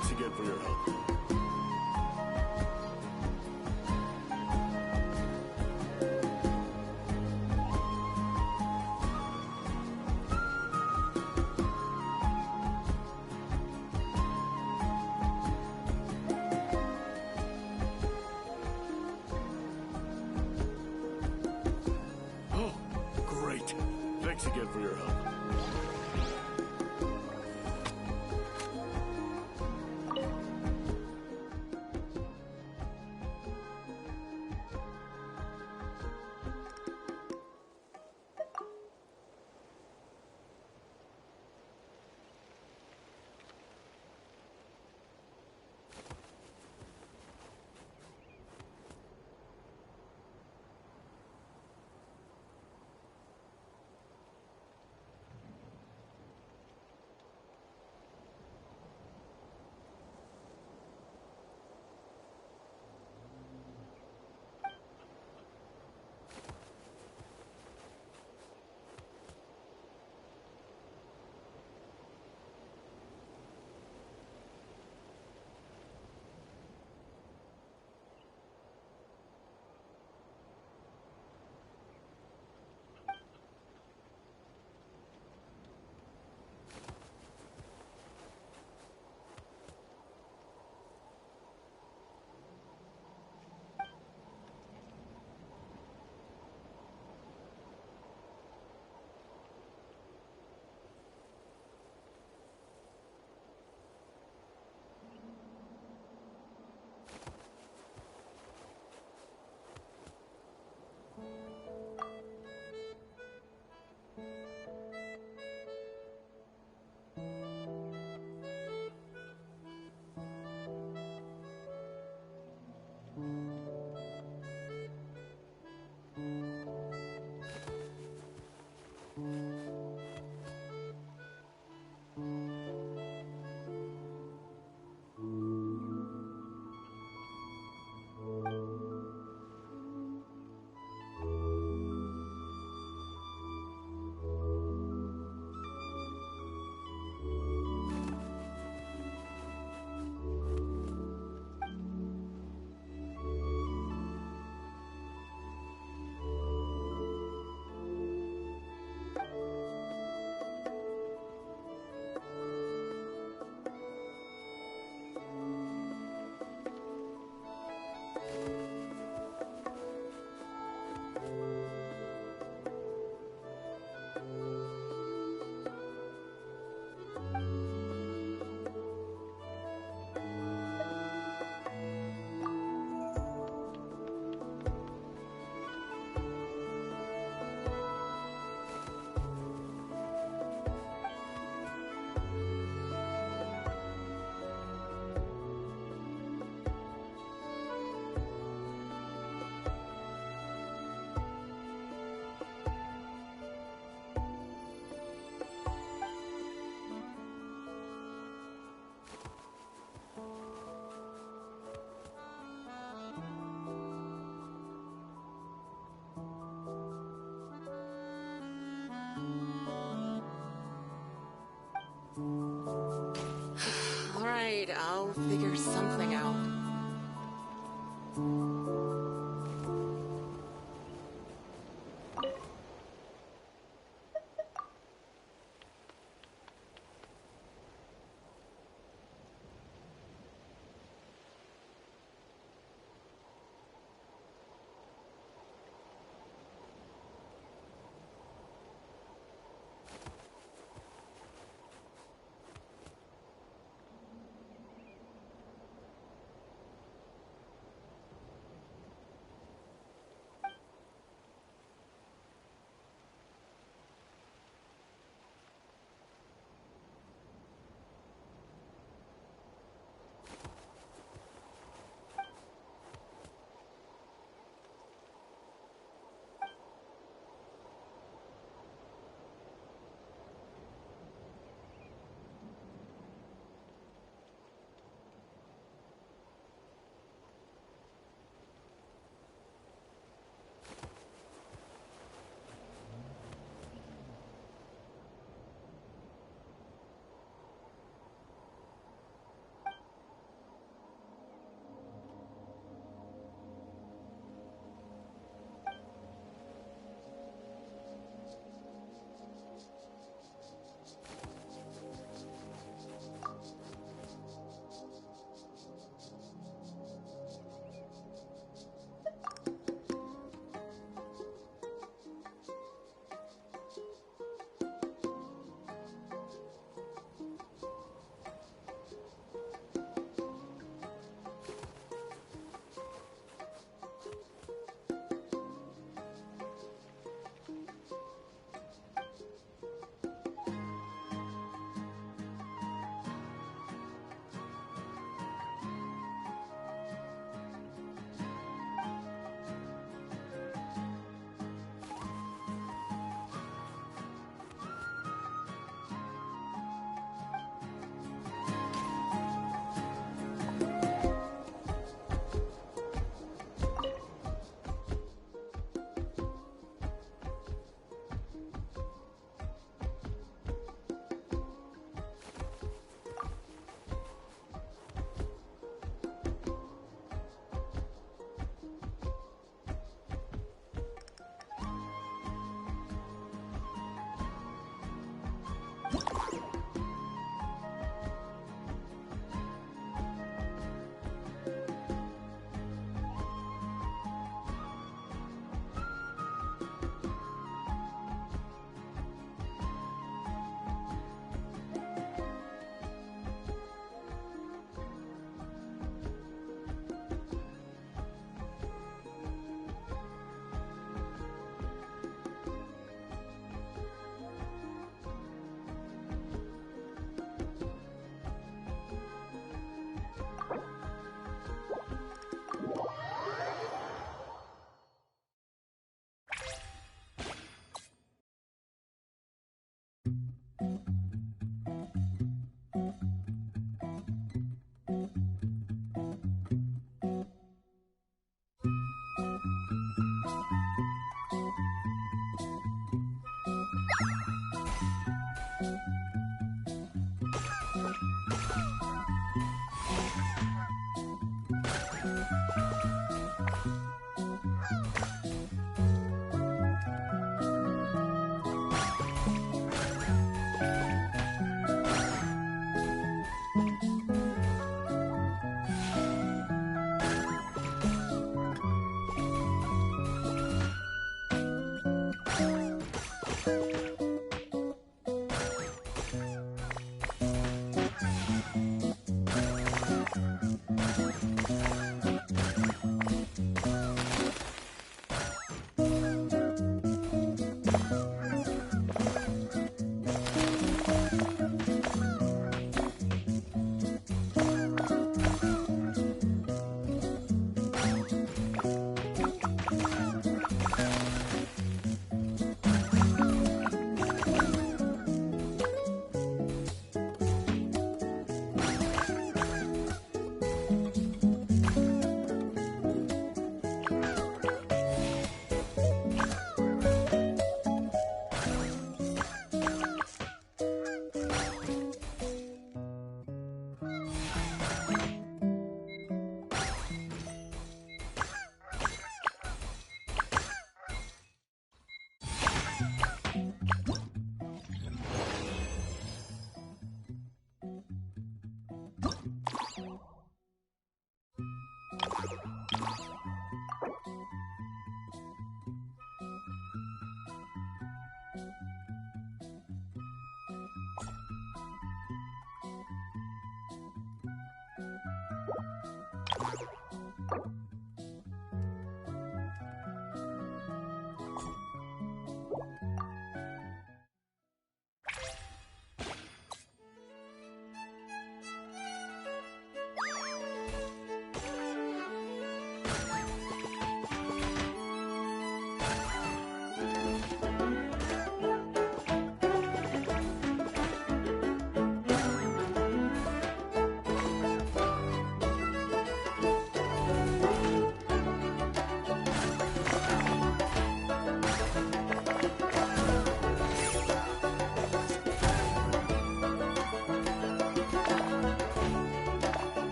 Thanks again for your help. Oh, great. Thanks again for your help.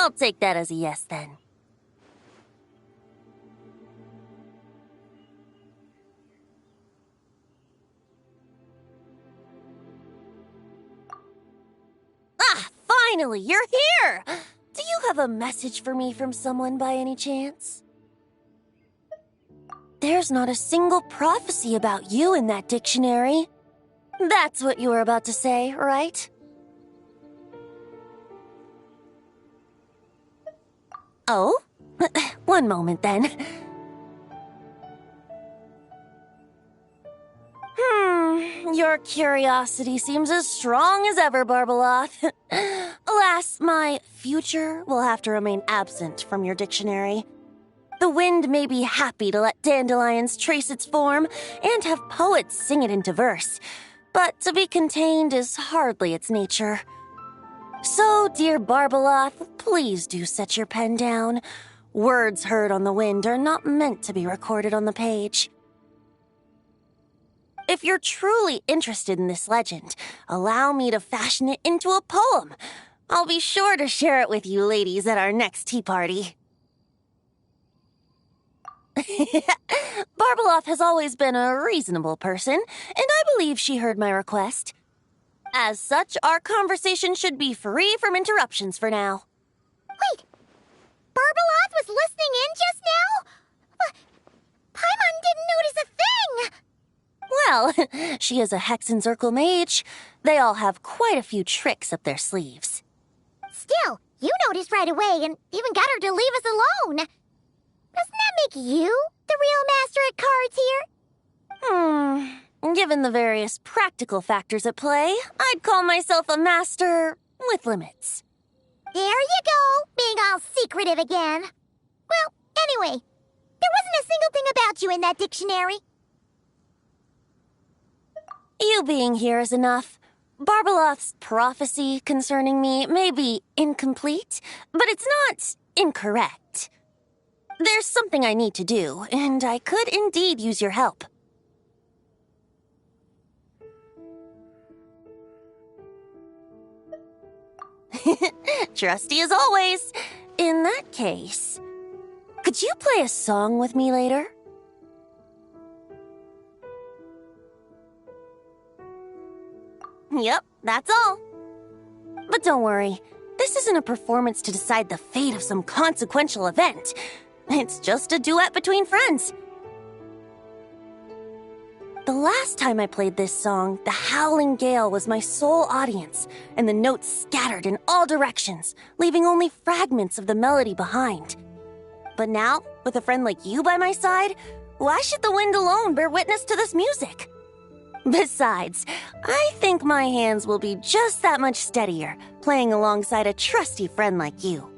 I'll take that as a yes, then. Ah, finally, you're here! Do you have a message for me from someone by any chance? there's not a single prophecy about you in that dictionary. That's what you were about to say, right? Oh? One moment, then. Your curiosity seems as strong as ever, Barbeloth. Alas, my future will have to remain absent from your dictionary. The wind may be happy to let dandelions trace its form and have poets sing it into verse, but to be contained is hardly its nature. So, dear Barbeloth, please do set your pen down. Words heard on the wind are not meant to be recorded on the page. If you're truly interested in this legend, allow me to fashion it into a poem. I'll be sure to share it with you ladies at our next tea party. Barbeloth has always been a reasonable person, and I believe she heard my request. As such, our conversation should be free from interruptions for now. Wait, Barbeloth was listening in just now? Paimon didn't notice a thing! Well, she is a Hexenzirkel mage. They all have quite a few tricks up their sleeves. Still, you noticed right away and even got her to leave us alone. Doesn't that make you the real master at cards here? Given the various practical factors at play, I'd call myself a master with limits. There you go, being all secretive again. Well, anyway, there wasn't a single thing about you in that dictionary. You being here is enough. Barbeloth's prophecy concerning me may be incomplete, but it's not incorrect. There's something I need to do, and I could indeed use your help. Trusty as always. In that case, could you play a song with me later? Yep, that's all. But don't worry, this isn't a performance to decide the fate of some consequential event. It's just a duet between friends. The last time I played this song, the howling gale was my sole audience, and the notes scattered in all directions, leaving only fragments of the melody behind. But now, with a friend like you by my side, why should the wind alone bear witness to this music? Besides, I think my hands will be just that much steadier, playing alongside a trusty friend like you.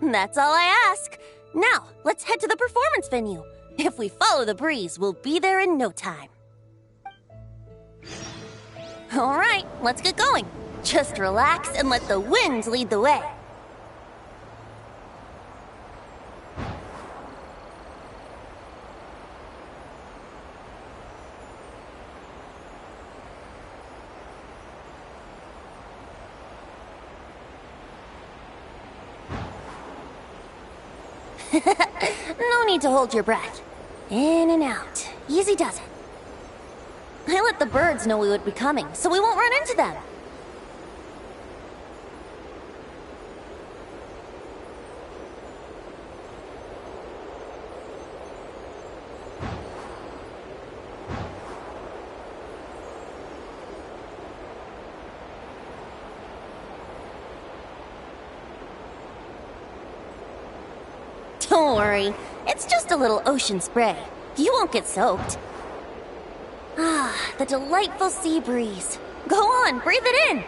That's all I ask. Now, let's head to the performance venue. If we follow the breeze, we'll be there in no time. All right, let's get going. Just relax and let the wind lead the way. No need to hold your breath. In and out. Easy does it. I let the birds know we would be coming, so we won't run into them. Don't worry, it's just a little ocean spray. You won't get soaked. Ah, the delightful sea breeze. Go on, breathe it in.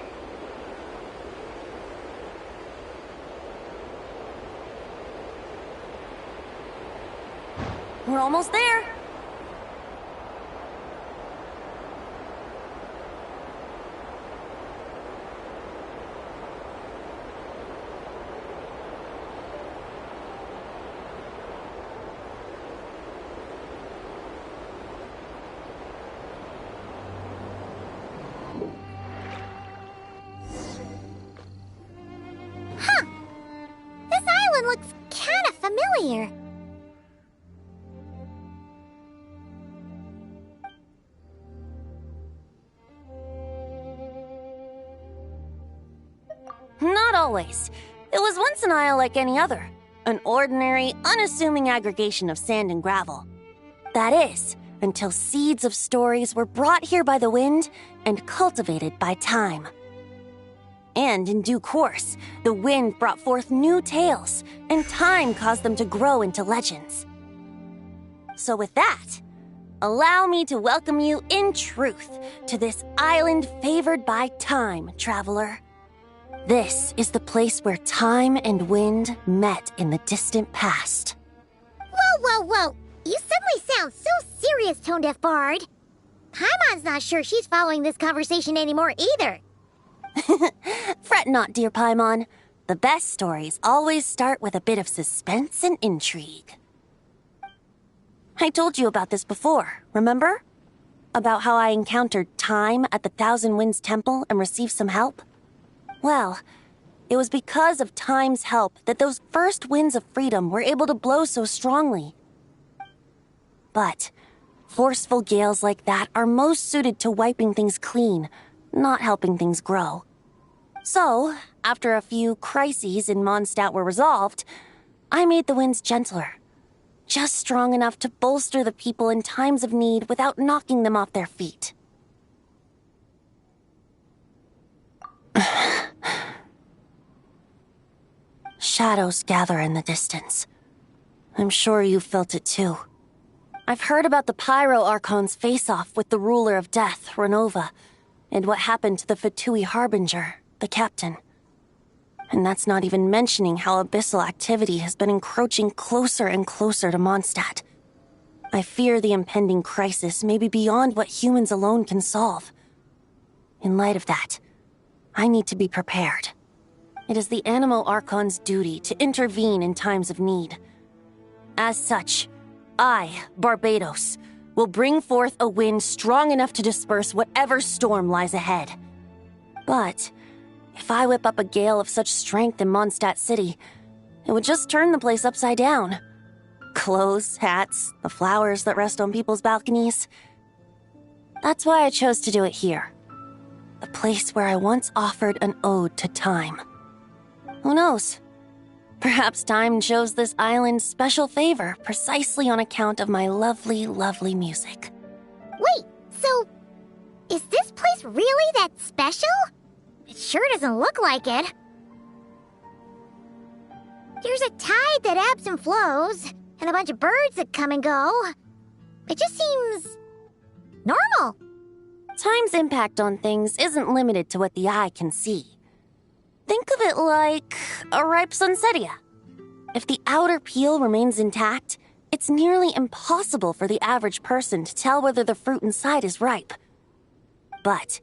We're almost there. Looks kinda familiar. Not always. It was once an isle like any other. an ordinary, unassuming aggregation of sand and gravel. That is, until seeds of stories were brought here by the wind and cultivated by time. And in due course, the wind brought forth new tales, and time caused them to grow into legends. So with that, allow me to welcome you in truth to this island favored by time, traveler. This is the place where time and wind met in the distant past. Whoa. You suddenly sound so serious, Tone-Deaf Bard. Paimon's not sure she's following this conversation anymore either. Fret not, dear Paimon. The best stories always start with a bit of suspense and intrigue. I told you about this before, remember? About how I encountered time at the Thousand Winds Temple and received some help? Well, it was because of time's help that those first winds of freedom were able to blow so strongly. But forceful gales like that are most suited to wiping things clean, not helping things grow. So, after a few crises in Mondstadt were resolved, I made the winds gentler. Just strong enough to bolster the people in times of need without knocking them off their feet. Shadows gather in the distance. I'm sure you felt it too. I've heard about the Pyro Archon's face-off with the ruler of death, Renova, and what happened to the Fatui Harbinger, the captain. And that's not even mentioning how abyssal activity has been encroaching closer and closer to Mondstadt. I fear the impending crisis may be beyond what humans alone can solve. In light of that, I need to be prepared. It is the Animo Archon's duty to intervene in times of need. As such, I, Barbados, will bring forth a wind strong enough to disperse whatever storm lies ahead. But if I whip up a gale of such strength in Mondstadt City, it would just turn the place upside down. Clothes, hats, the flowers that rest on people's balconies. That's why I chose to do it here. The place where I once offered an ode to time. Who knows? Perhaps time shows this island special favor precisely on account of my lovely, lovely music. Wait, so is this place really that special? It sure doesn't look like it. There's a tide that ebbs and flows, and a bunch of birds that come and go. It just seems normal. Time's impact on things isn't limited to what the eye can see. Think of it like a ripe sunsetia. If the outer peel remains intact, it's nearly impossible for the average person to tell whether the fruit inside is ripe. But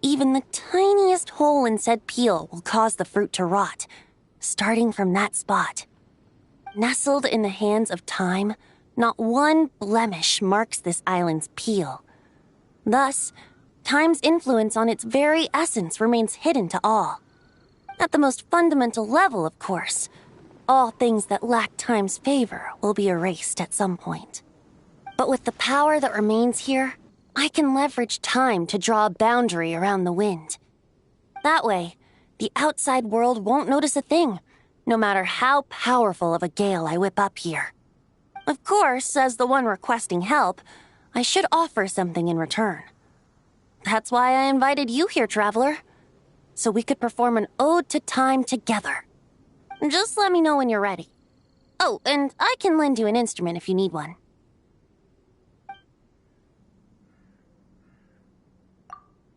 even the tiniest hole in said peel will cause the fruit to rot, starting from that spot. Nestled in the hands of time, not one blemish marks this island's peel. Thus, time's influence on its very essence remains hidden to all. At the most fundamental level, of course, all things that lack time's favor will be erased at some point. But with the power that remains here, I can leverage time to draw a boundary around the wind. That way, the outside world won't notice a thing, no matter how powerful of a gale I whip up here. Of course, as the one requesting help, I should offer something in return. That's why I invited you here, traveler. So we could perform an ode to time together. Just let me know when you're ready. Oh, and I can lend you an instrument if you need one.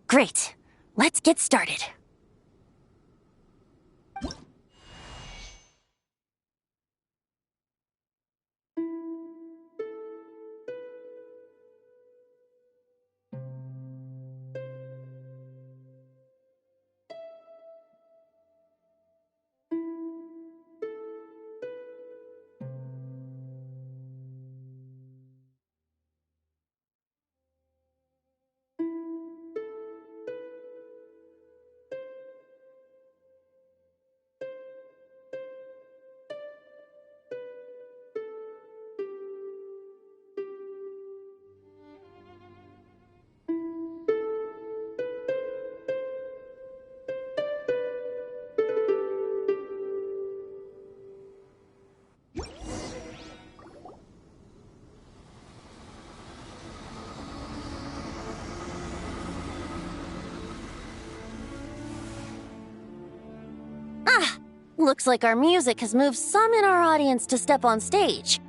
Great. Let's get started. Looks like our music has moved some in our audience to step on stage.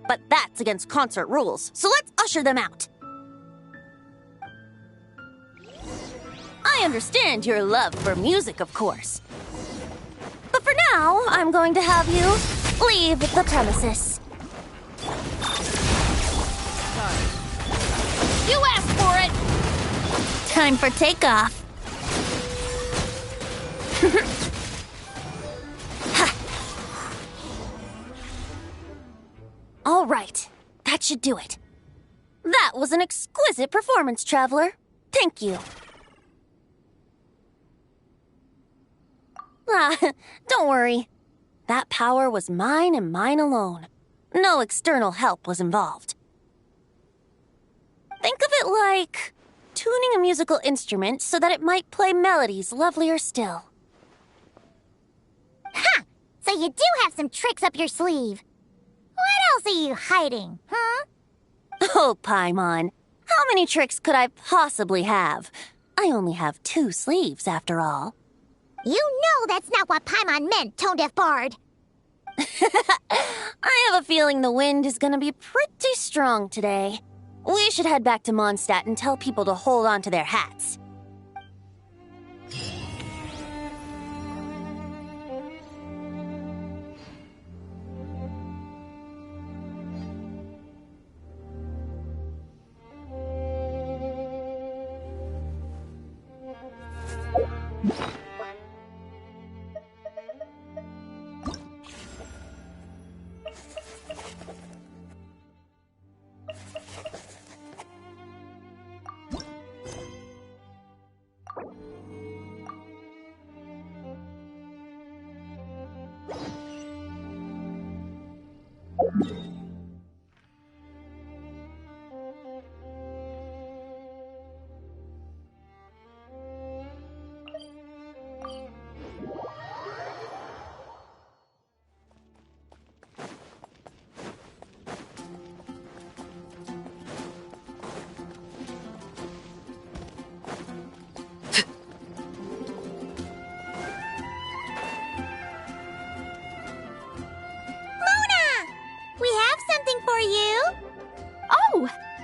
But that's against concert rules, so let's usher them out. I understand your love for music, of course. But for now, I'm going to have you leave the premises. You asked for it! Time for takeoff. All right, that should do it. That was an exquisite performance, Traveler. Thank you. Don't worry. That power was mine and mine alone. No external help was involved. Think of it like tuning a musical instrument so that it might play melodies lovelier still. Ha! So you do have some tricks up your sleeve. What else are you hiding, huh? Oh, Paimon. How many tricks could I possibly have? I only have 2 sleeves, after all. You know that's not what Paimon meant, tone-deaf bard. I have a feeling the wind is gonna be pretty strong today. We should head back to Mondstadt and tell people to hold on to their hats.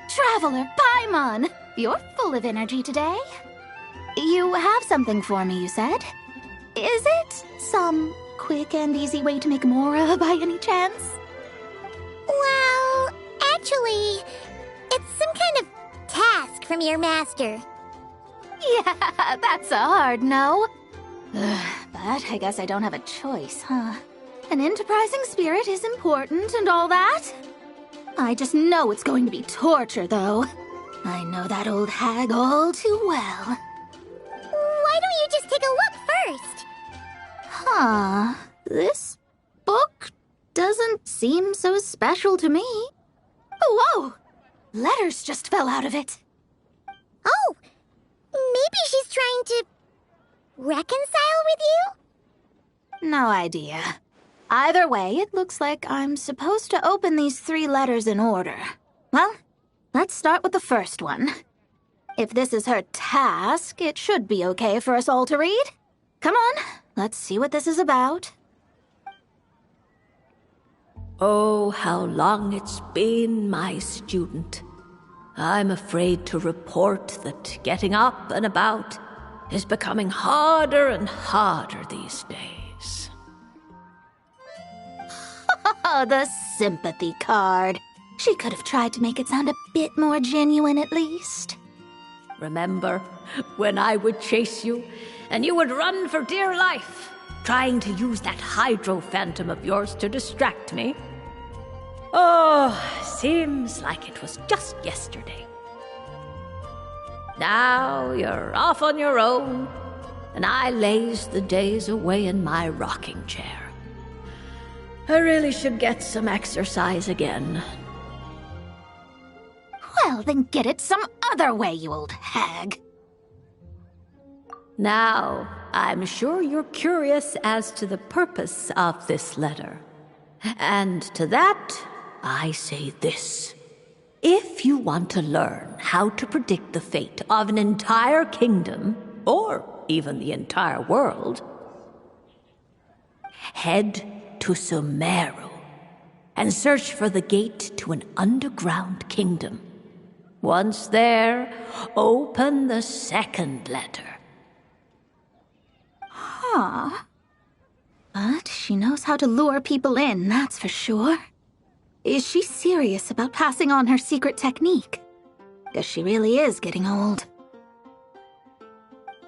Traveler Paimon, you're full of energy today. You have something for me, you said? Is it some quick and easy way to make Mora by any chance? Well, actually, it's some kind of task from your master. Yeah, that's a hard no. But I guess I don't have a choice, huh? An enterprising spirit is important and all that. I just know it's going to be torture, though. I know that old hag all too well. Why don't you just take a look first? Huh. This book doesn't seem so special to me. Oh, whoa! Letters just fell out of it. Oh, maybe she's trying to reconcile with you? No idea. Either way, it looks like I'm supposed to open these 3 letters in order. Well, let's start with the first one. If this is her task, it should be okay for us all to read. Come on, let's see what this is about. Oh, how long it's been, my student. I'm afraid to report that getting up and about is becoming harder and harder these days. Oh, the sympathy card. She could have tried to make it sound a bit more genuine at least. Remember when I would chase you and you would run for dear life, trying to use that hydro phantom of yours to distract me? Oh, seems like it was just yesterday. Now you're off on your own, and I laze the days away in my rocking chair. I really should get some exercise again. Well, then get it some other way, you old hag. Now, I'm sure you're curious as to the purpose of this letter. And to that, I say this. If you want to learn how to predict the fate of an entire kingdom, or even the entire world. Head to Sumeru and search for the gate to an underground kingdom. Once there, open the second letter. Huh. But she knows how to lure people in, that's for sure. Is she serious about passing on her secret technique? Guess she really is getting old.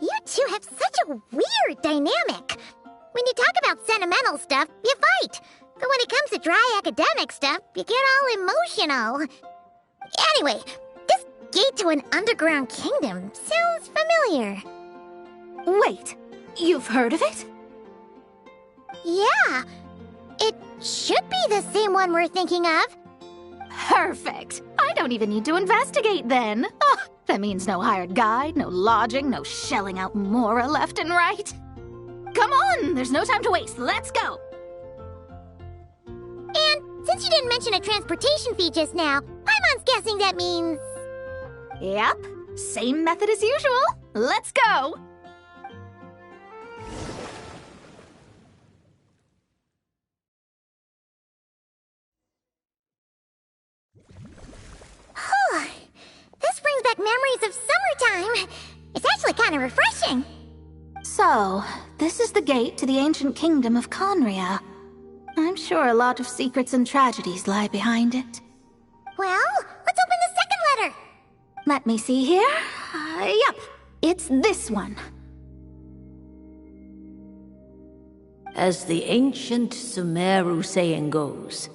You two have such a weird dynamic. When you talk about sentimental stuff, you fight. But when it comes to dry academic stuff, you get all emotional. Anyway, this gate to an underground kingdom sounds familiar. Wait, you've heard of it? Yeah, it should be the same one we're thinking of. Perfect. I don't even need to investigate then. Oh, that means no hired guide, no lodging, no shelling out Mora left and right. Come on, there's no time to waste. Let's go. And since you didn't mention a transportation fee just now, Paimon's guessing that means... Yep, same method as usual. Let's go. This brings back memories of summertime. It's actually kind of refreshing. So, this is the gate to the ancient kingdom of Conria. I'm sure a lot of secrets and tragedies lie behind it. Well, let's open the second letter. Let me see here. Yep, it's this one. As the ancient Sumeru saying goes,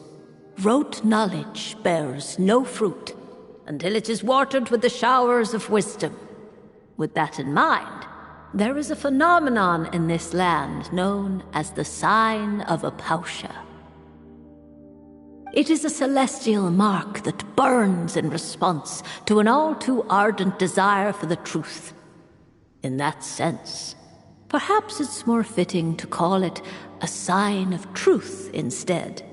rote knowledge bears no fruit until it is watered with the showers of wisdom. With that in mind, there is a phenomenon in this land known as the Sign of Apausha. It is a celestial mark that burns in response to an all-too-ardent desire for the truth. In that sense, perhaps it's more fitting to call it a sign of truth instead.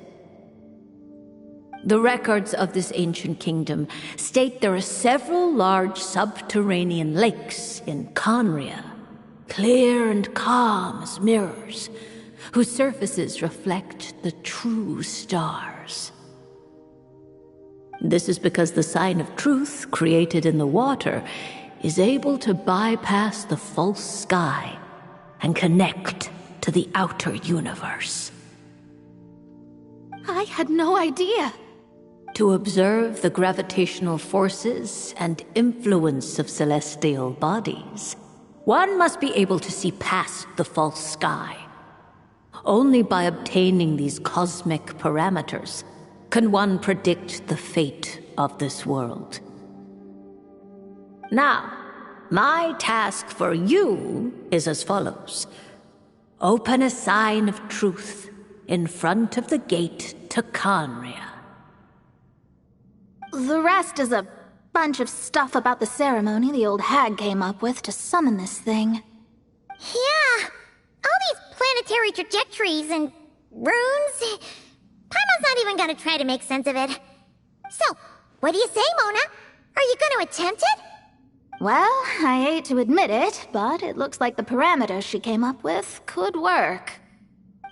The records of this ancient kingdom state there are several large subterranean lakes in Conria, clear and calm as mirrors, whose surfaces reflect the true stars. This is because the sign of truth created in the water is able to bypass the false sky and connect to the outer universe. I had no idea. To observe the gravitational forces and influence of celestial bodies, one must be able to see past the false sky. Only by obtaining these cosmic parameters can one predict the fate of this world. Now, my task for you is as follows. Open a sign of truth in front of the gate to Conria. The rest is a bunch of stuff about the ceremony the old hag came up with to summon this thing. Yeah, all these planetary trajectories and runes. Paimon's not even gonna try to make sense of it. So, what do you say, Mona? Are you gonna attempt it? Well, I hate to admit it, but it looks like the parameters she came up with could work.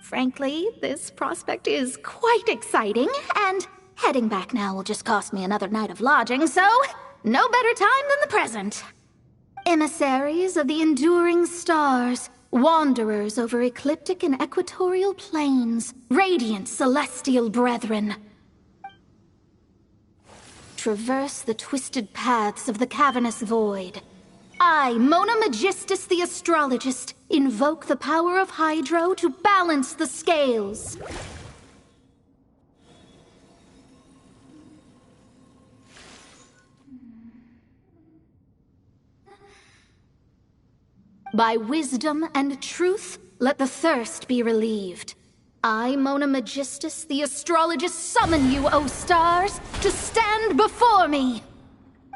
Frankly, this prospect is quite exciting, and heading back now will just cost me another night of lodging, so no better time than the present. Emissaries of the enduring stars, wanderers over ecliptic and equatorial plains, radiant celestial brethren. Traverse the twisted paths of the cavernous void. I, Mona Magistus the astrologist, invoke the power of Hydro to balance the scales. By wisdom and truth, let the thirst be relieved. I, Mona Magistus, the astrologist, summon you, O stars, to stand before me!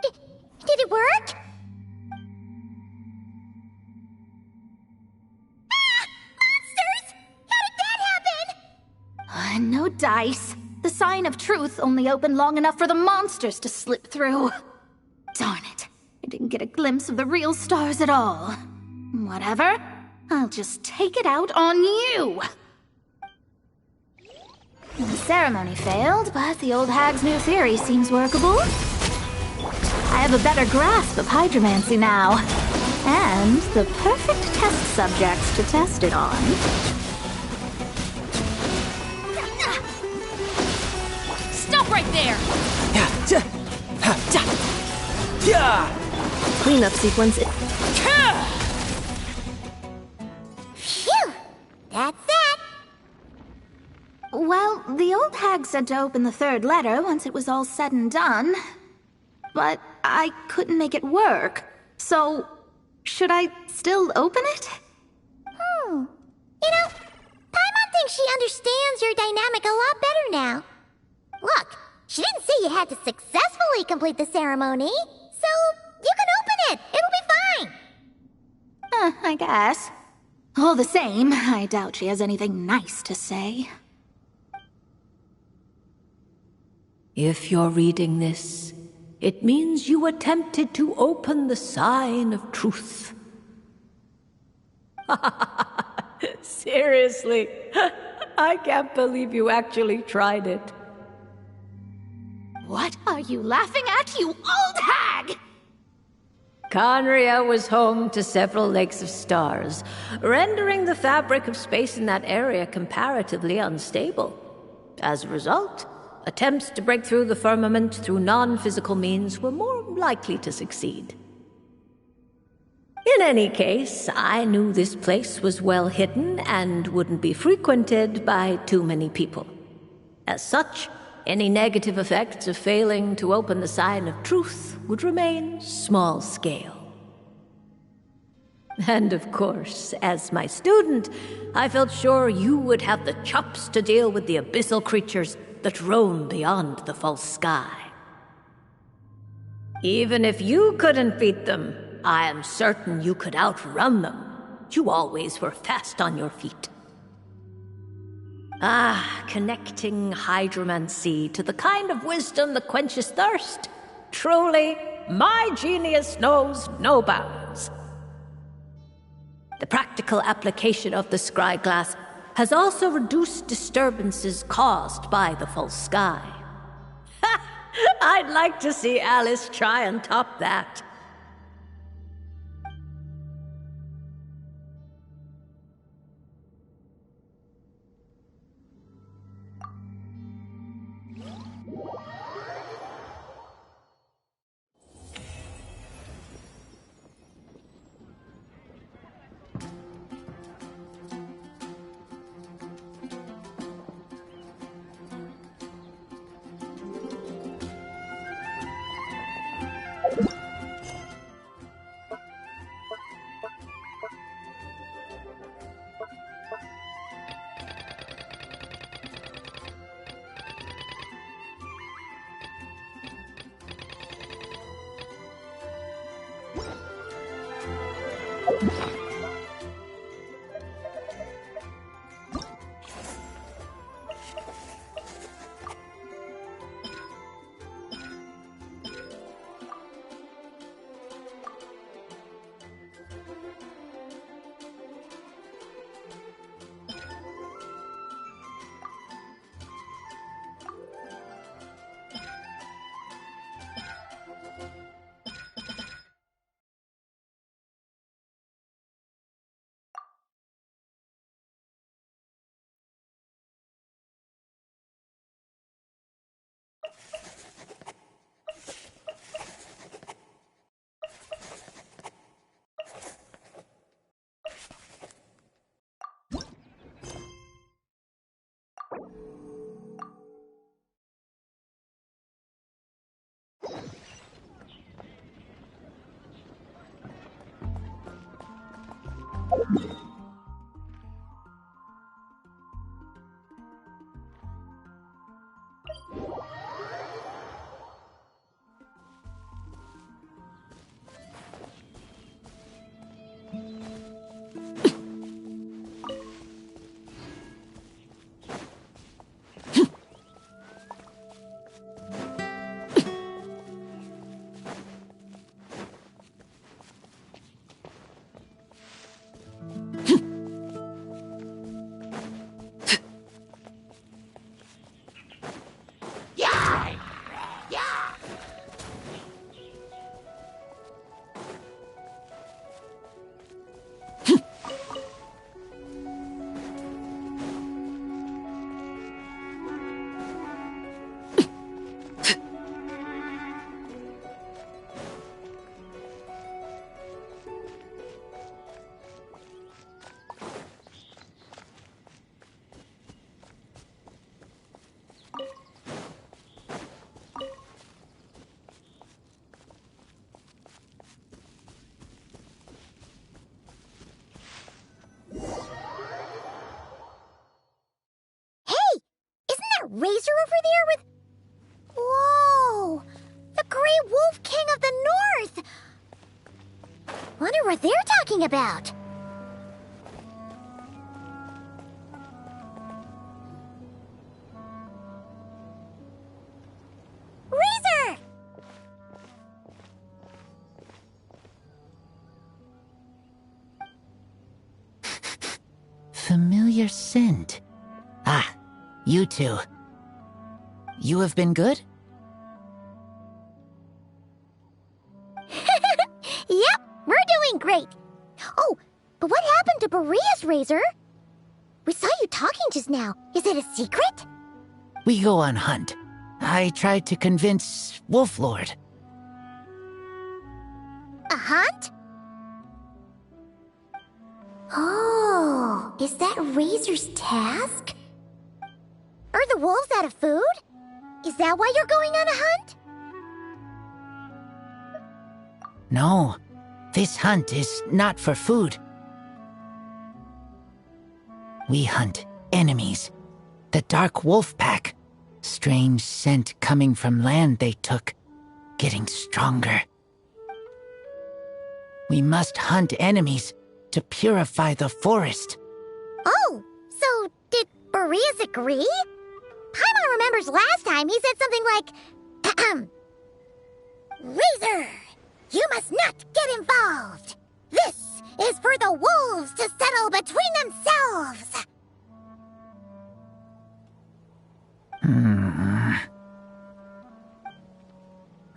Did it work? Ah! Monsters! How did that happen? No dice. The sign of truth only opened long enough for the monsters to slip through. Darn it. I didn't get a glimpse of the real stars at all. Whatever. I'll just take it out on you! The ceremony failed, but the old hag's new theory seems workable. I have a better grasp of hydromancy now. And the perfect test subjects to test it on. Stop right there! Cleanup sequence. Phew! That's that. Well, the old hag said to open the third letter once it was all said and done. But I couldn't make it work. So, should I still open it? You know, Paimon thinks she understands your dynamic a lot better now. Look, she didn't say you had to successfully complete the ceremony, so you can open it. It'll be fine. I guess. All the same, I doubt she has anything nice to say. If you're reading this, it means you attempted to open the sign of truth. Seriously, I can't believe you actually tried it. What are you laughing at, you old hag? Conria was home to several lakes of stars, rendering the fabric of space in that area comparatively unstable. As a result, attempts to break through the firmament through non-physical means were more likely to succeed. In any case, I knew this place was well hidden and wouldn't be frequented by too many people. As such, any negative effects of failing to open the sign of truth would remain small scale. And of course, as my student, I felt sure you would have the chops to deal with the abyssal creatures that roam beyond the false sky. Even if you couldn't beat them, I am certain you could outrun them. You always were fast on your feet. Connecting hydromancy to the kind of wisdom that quenches thirst. Truly, my genius knows no bounds. The practical application of the scry glass has also reduced disturbances caused by the false sky. I'd like to see Alice try and top that. Razor over there with... Whoa! The Great Wolf King of the North! Wonder what they're talking about. Razor! Familiar scent. Ah, you two. You have been good? Yep, we're doing great. Oh, but what happened to Berea's Razor? We saw you talking just now. Is it a secret? We go on hunt. I tried to convince Wolf Lord. A hunt? Oh, is that Razor's task? Are the wolves out of food? Is that why you're going on a hunt? No, this hunt is not for food. We hunt enemies. The Dark Wolf Pack. Strange scent coming from land they took, getting stronger. We must hunt enemies to purify the forest. Oh, so did Boreas agree? Paimon remembers last time he said something like, Razor, you must not get involved. This is for the wolves to settle between themselves.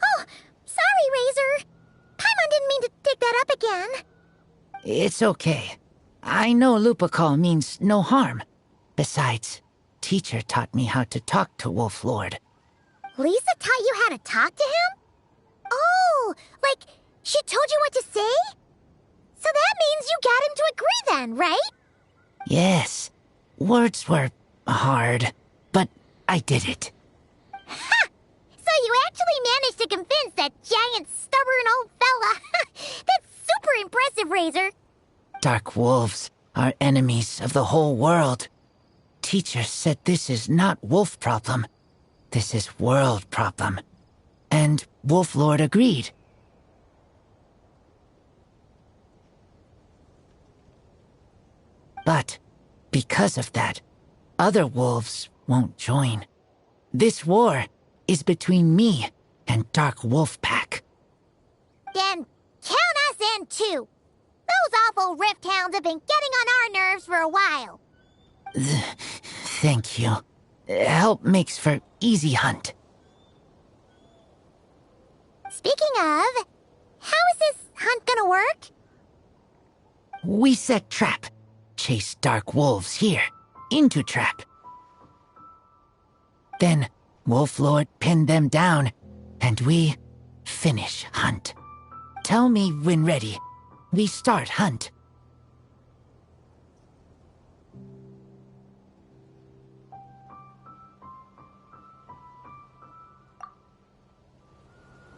Oh, sorry, Razor. Paimon didn't mean to dig that up again. It's okay. I know Lupacall means no harm. Besides, teacher taught me how to talk to Wolf Lord. Lisa taught you how to talk to him? Oh, like she told you what to say? So that means you got him to agree then, right? Yes. Words were hard, but I did it. Ha! So you actually managed to convince that giant, stubborn old fella. That's super impressive, Razor. Dark wolves are enemies of the whole world. Teacher said this is not wolf problem. This is world problem. And Wolf Lord agreed. But because of that, other wolves won't join. This war is between me and Dark Wolf Pack. Then count us in too. Those awful rift hounds have been getting on our nerves for a while. Thank you. Help makes for easy hunt. Speaking of, how is this hunt gonna work? We set trap. Chase dark wolves here, into trap. Then Wolf Lord pinned them down, and we finish hunt. Tell me when ready. We start hunt.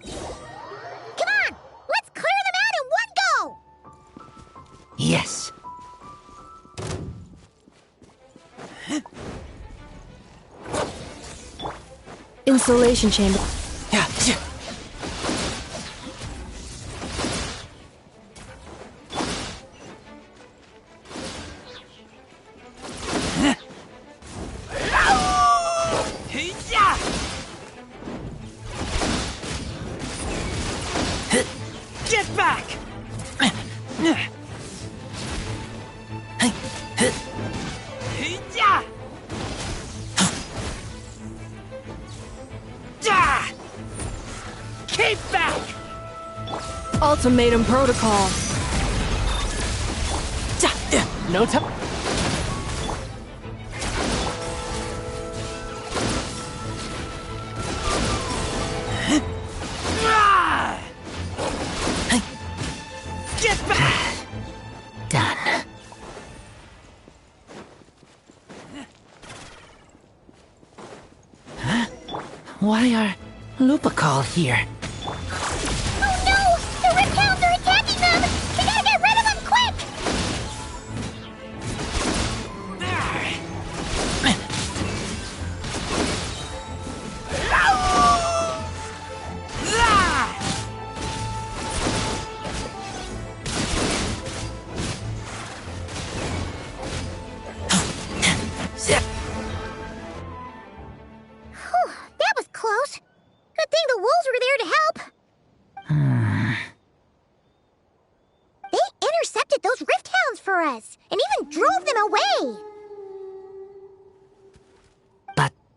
Come on! Let's clear them out in one go! Yes. Insulation chamber. Yeah. Get back! Keep back! Ultimatum protocol. No time. Get back! Done. Huh? Why are Lupacall here? Oh no! The rift hounds are attacking them! We gotta get rid of them quick!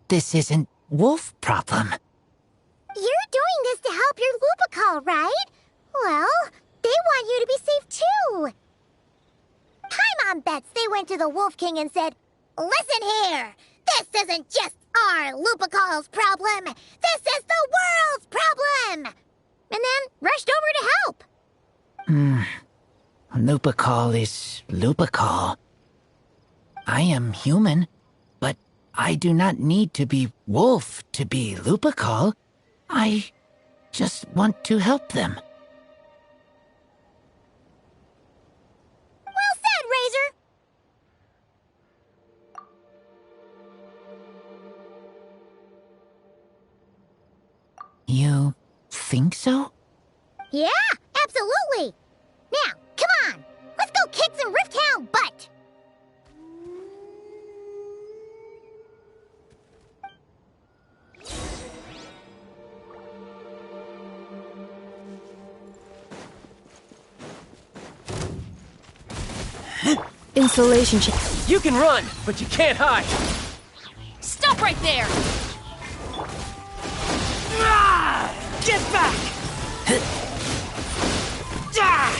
this isn't wolf problem. You're doing this to help your Lupical, right? Well, they want you to be safe too. My mom bets they went to the Wolf King and said, "Listen here, this isn't just our Lupical's problem. This is the world's problem!" And then rushed over to help. Lupical is Lupical. I am human, but I do not need to be wolf to be Lupical. I just want to help them. Well said, Razor. You think so? Yeah, absolutely. Now, come on. Let's go kick some Rifthound butt. Installation chamber. You can run, but you can't hide. Stop right there! Ah! Get back! Ah!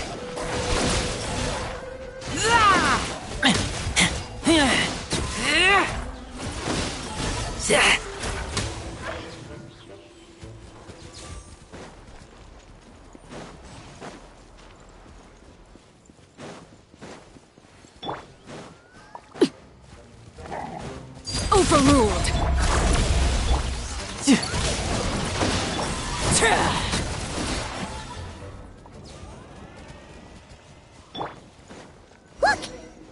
Overruled! Look!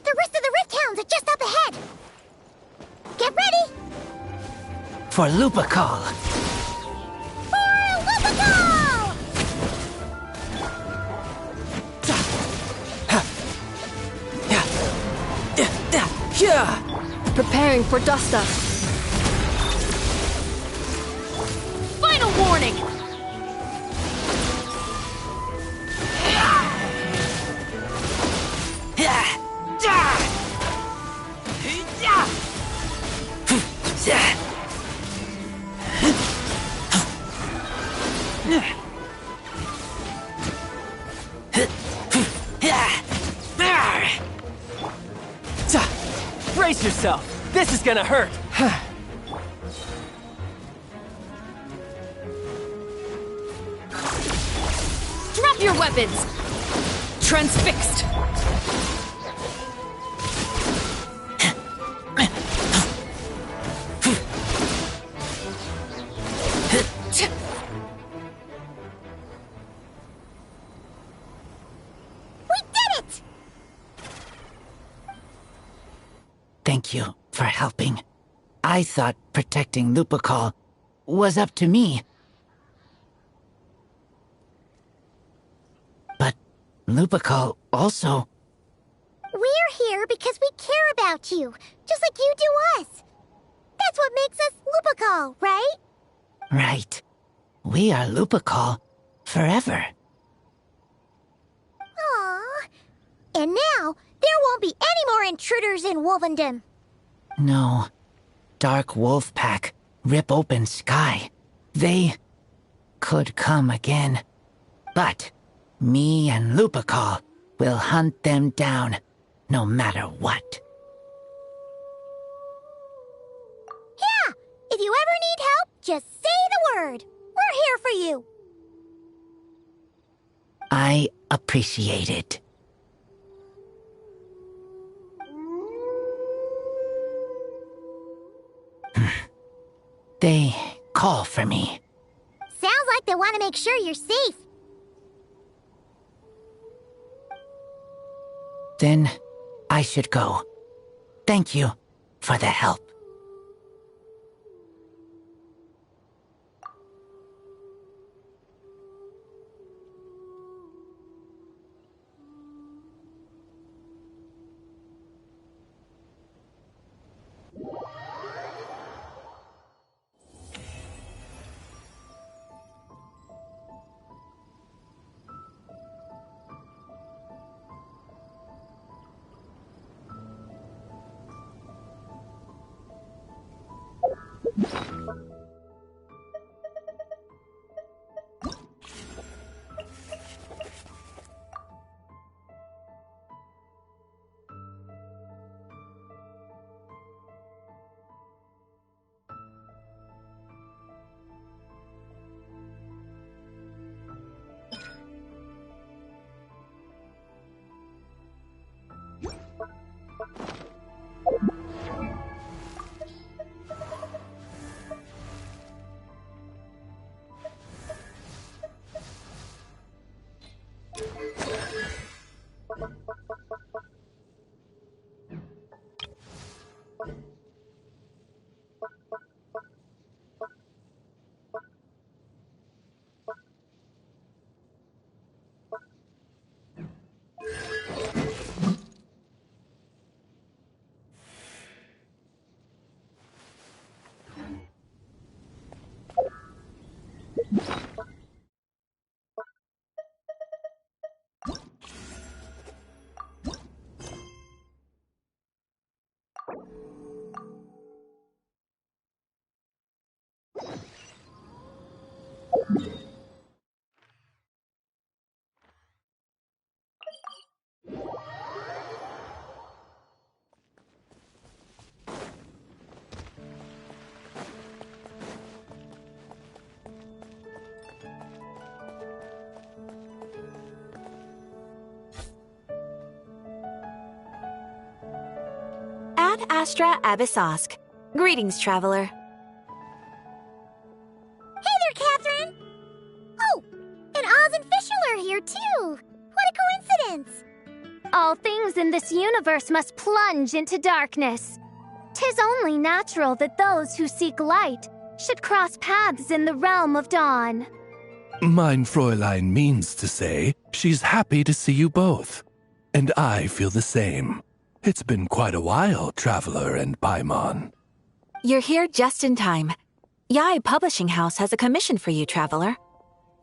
The rest of the Rifthounds are just up ahead. Get ready For Lupical. for Lupical! Preparing for dust-up. Final warning! Brace yourself. This is gonna hurt. Drop your weapons! Transfixed! We did it! Thank you for helping. I thought protecting Lupical was up to me. But Lupical also... We're here because we care about you, just like you do us. That's what makes us Lupical, right? Right. We are Lupical forever. Aww. And now, there won't be any more intruders in Wolvendom. No. Dark Wolf Pack, Rip Open Sky. They could come again. But me and Lupical will hunt them down, no matter what. Yeah, if you ever need help, just say the word. We're here for you. I appreciate it. They call for me. Sounds like they want to make sure you're safe. Then I should go. Thank you for the help. Ad Astra Abyssosk. Greetings, traveler. Hey there, Catherine! Oh, and Oz and Fischl are here too! What a coincidence! All things in this universe must plunge into darkness. 'Tis only natural that those who seek light should cross paths in the realm of dawn. Mein Fräulein means to say she's happy to see you both. And I feel the same. It's been quite a while, Traveler and Paimon. You're here just in time. Yai Publishing House has a commission for you, traveler.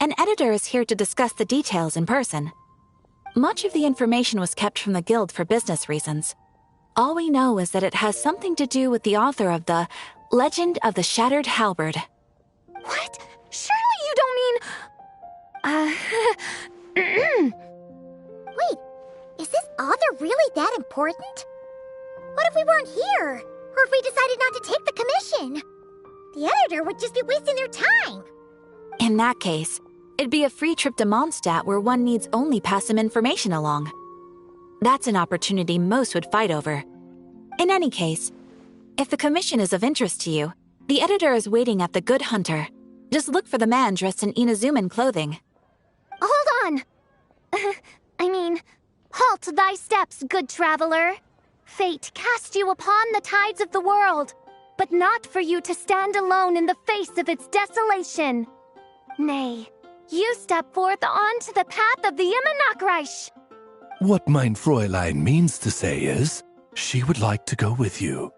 An editor is here to discuss the details in person. Much of the information was kept from the guild for business reasons. All we know is that it has something to do with the author of the Legend of the Shattered Halberd. What? Surely you don't mean... Wait, is this author really that important? What if we weren't here? Or if we decided not to take the commission? The editor would just be wasting their time. In that case, it'd be a free trip to Mondstadt where one needs only pass some information along. That's an opportunity most would fight over. In any case, if the commission is of interest to you, the editor is waiting at the Good Hunter. Just look for the man dressed in Inazuman clothing. Hold on! Halt thy steps, good traveler. Fate cast you upon the tides of the world, but not for you to stand alone in the face of its desolation. Nay, you step forth onto the path of the Immernachtreich. What mein Fräulein means to say is, she would like to go with you.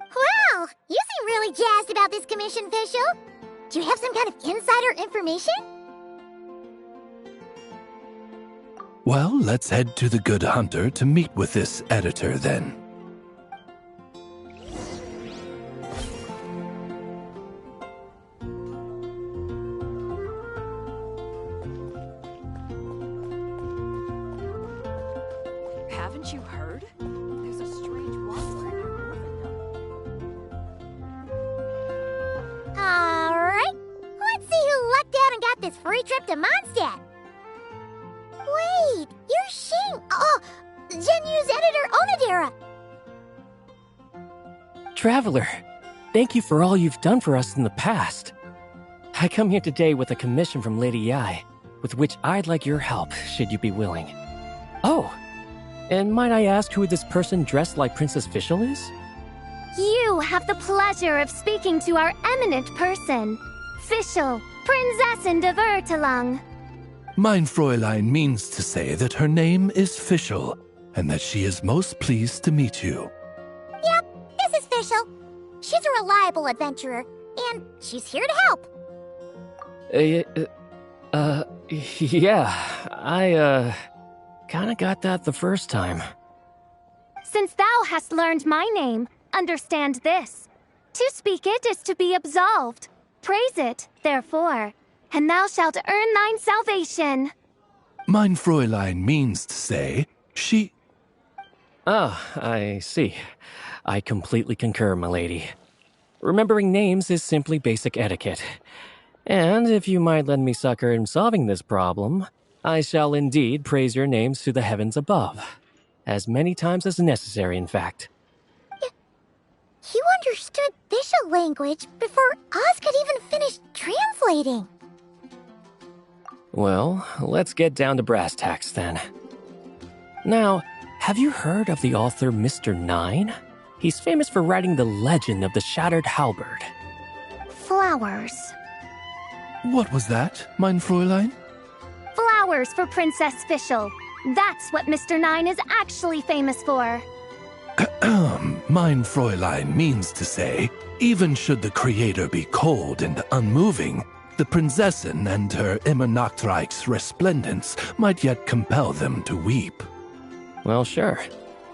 Wow, you seem really jazzed about this commission, Fischl. Do you have some kind of insider information? Well, let's head to the Good Hunter to meet with this editor then. Haven't you heard? There's a strange wanderer near Gryffindor. Alright, let's see who lucked out and got this free trip to Mondstadt. Wait, you're Shing! Oh, Genyu's editor Onodera! Traveler, thank you for all you've done for us in the past. I come here today with a commission from Lady Yai, with which I'd like your help, should you be willing. Oh, and might I ask who this person dressed like Princess Fischl is? You have the pleasure of speaking to our eminent person, Fischl, Prinzessin de Vertalang. Mein Fräulein means to say that her name is Fischl, and that she is most pleased to meet you. Yep, this is Fischl. She's a reliable adventurer, and she's here to help. Yeah, I, kinda got that the first time. Since thou hast learned my name, understand this. To speak it is to be absolved. Praise it, therefore, and thou shalt earn thine salvation. Mein Fräulein means to say, she... Ah, I see. I completely concur, milady. Remembering names is simply basic etiquette. And if you might lend me succor in solving this problem, I shall indeed praise your names to the heavens above. As many times as necessary, in fact. You understood official language before Oz could even finish translating. Well, let's get down to brass tacks then. Now, have you heard of the author Mr. Nine? He's famous for writing the legend of the Shattered Halberd. Flowers. What was that, mein Fräulein? Flowers for Princess Fischl. That's what Mr. Nine is actually famous for. Mein Fräulein means to say, even should the creator be cold and unmoving, the Prinzessin and her immer Nachtreich's resplendence might yet compel them to weep. Well, sure.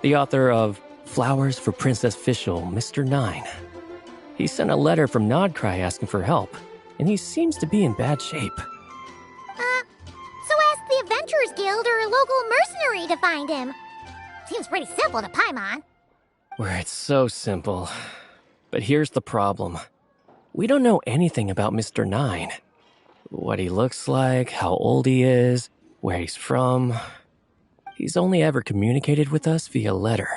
The author of Flowers for Princess Fischl, Mr. Nine. He sent a letter from Nodcry asking for help, and he seems to be in bad shape. So ask the Adventurers Guild or a local mercenary to find him. Seems pretty simple to Paimon. Where it's so simple. But here's the problem. We don't know anything about Mr. Nine. What he looks like, how old he is, where he's from. He's only ever communicated with us via letter,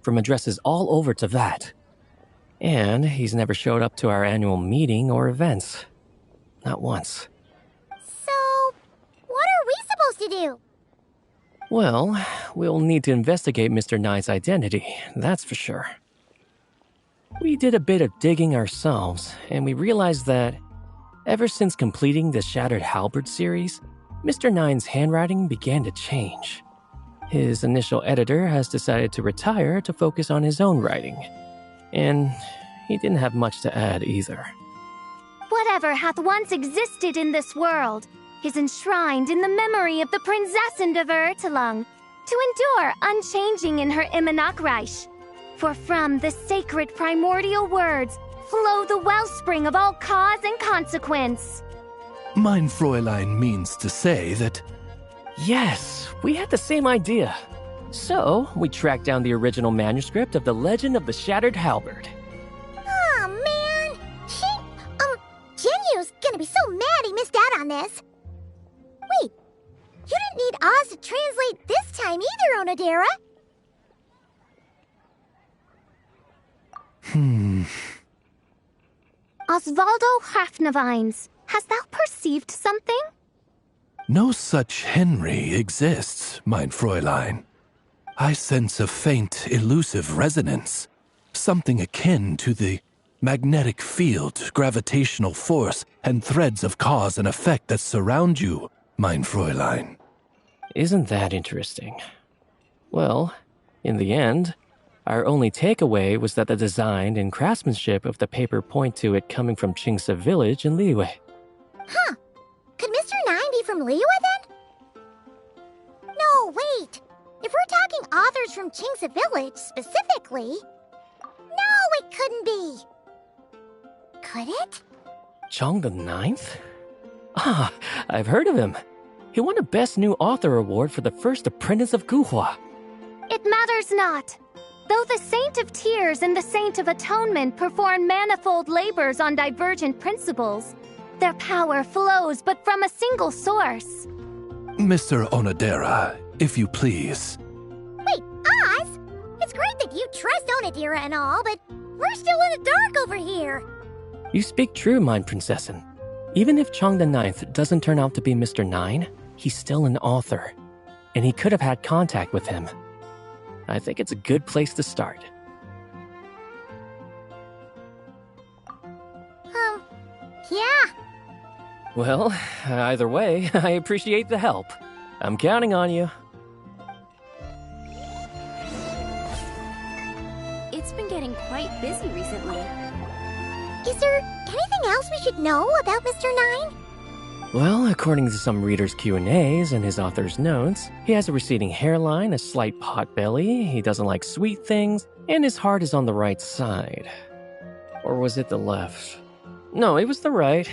from addresses all over Teyvat. And he's never showed up to our annual meeting or events. Not once. So, what are we supposed to do? Well, we'll need to investigate Mr. Nine's identity, that's for sure. We did a bit of digging ourselves, and we realized that ever since completing the Shattered Halberd series, Mr. Nine's handwriting began to change. His initial editor has decided to retire to focus on his own writing, and he didn't have much to add either. Whatever hath once existed in this world is enshrined in the memory of the Prinzessin of Ertelung, to endure unchanging in her Immenachreich. For from the sacred primordial words flow the wellspring of all cause and consequence. Mein Fräulein means to say that... Yes, we had the same idea. So, we tracked down the original manuscript of the Legend of the Shattered Halberd. Oh man! Jinyu's gonna be so mad he missed out on this. Wait, you didn't need Oz to translate this time either, Onodera. Osvaldo Hafnavines, hast thou perceived something? No such Henry exists, mein Fräulein. I sense a faint, elusive resonance. Something akin to the magnetic field, gravitational force, and threads of cause and effect that surround you, mein Fräulein. Isn't that interesting? Well, in the end, our only takeaway was that the design and craftsmanship of the paper point to it coming from Qingce village in Liyue. Huh. Could Mr. Nine be from Liyue then? No, wait. If we're talking authors from Qingce village specifically... No, it couldn't be. Could it? Chong the Ninth? Ah, I've heard of him. He won a Best New Author award for the first apprentice of Guhua. It matters not. Though the Saint of Tears and the Saint of Atonement perform manifold labors on divergent principles, their power flows but from a single source. Mr. Onodera, if you please. Wait, Oz? It's great that you trust Onodera and all, but we're still in the dark over here. You speak true, mein Prinzessin. Even if Chong the Ninth doesn't turn out to be Mr. Nine, he's still an author, and he could have had contact with him. I think it's a good place to start. Yeah. Well, either way, I appreciate the help. I'm counting on you. It's been getting quite busy recently. Is there anything else we should know about Mr. Nine? Well, according to some readers' Q&As and his author's notes, he has a receding hairline, a slight pot belly, he doesn't like sweet things, and his heart is on the right side. Or was it the left? No, it was the right.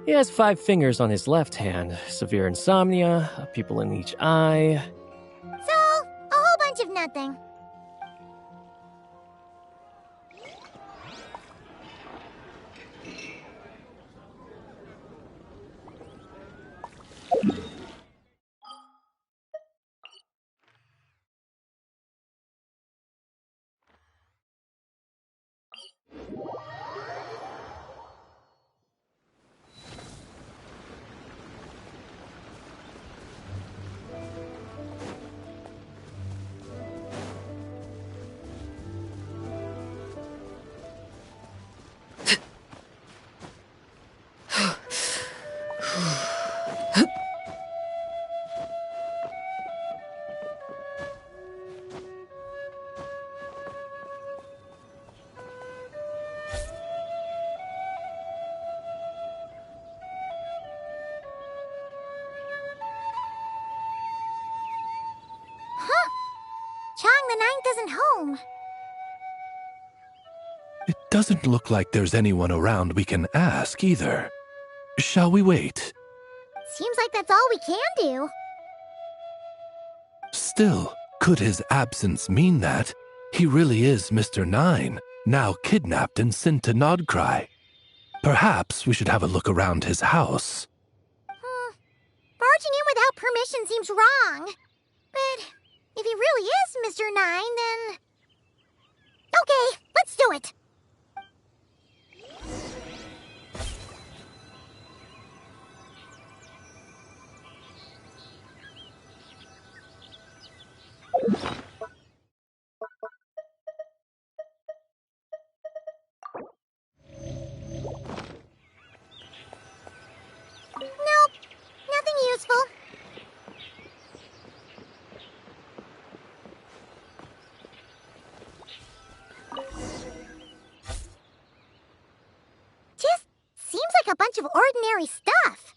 He has 5 fingers on his left hand, severe insomnia, a pupil in each eye. So, a whole bunch of nothing. Chang the Ninth isn't home. It doesn't look like there's anyone around we can ask either. Shall we wait? Seems like that's all we can do. Still, could his absence mean that he really is Mr. Nine, now kidnapped and sent to Nodcry? Perhaps we should have a look around his house. Barging in without permission seems wrong. But if he really is Mr. Nine, then... Okay, let's do it. Nope, nothing useful. Just seems like a bunch of ordinary stuff.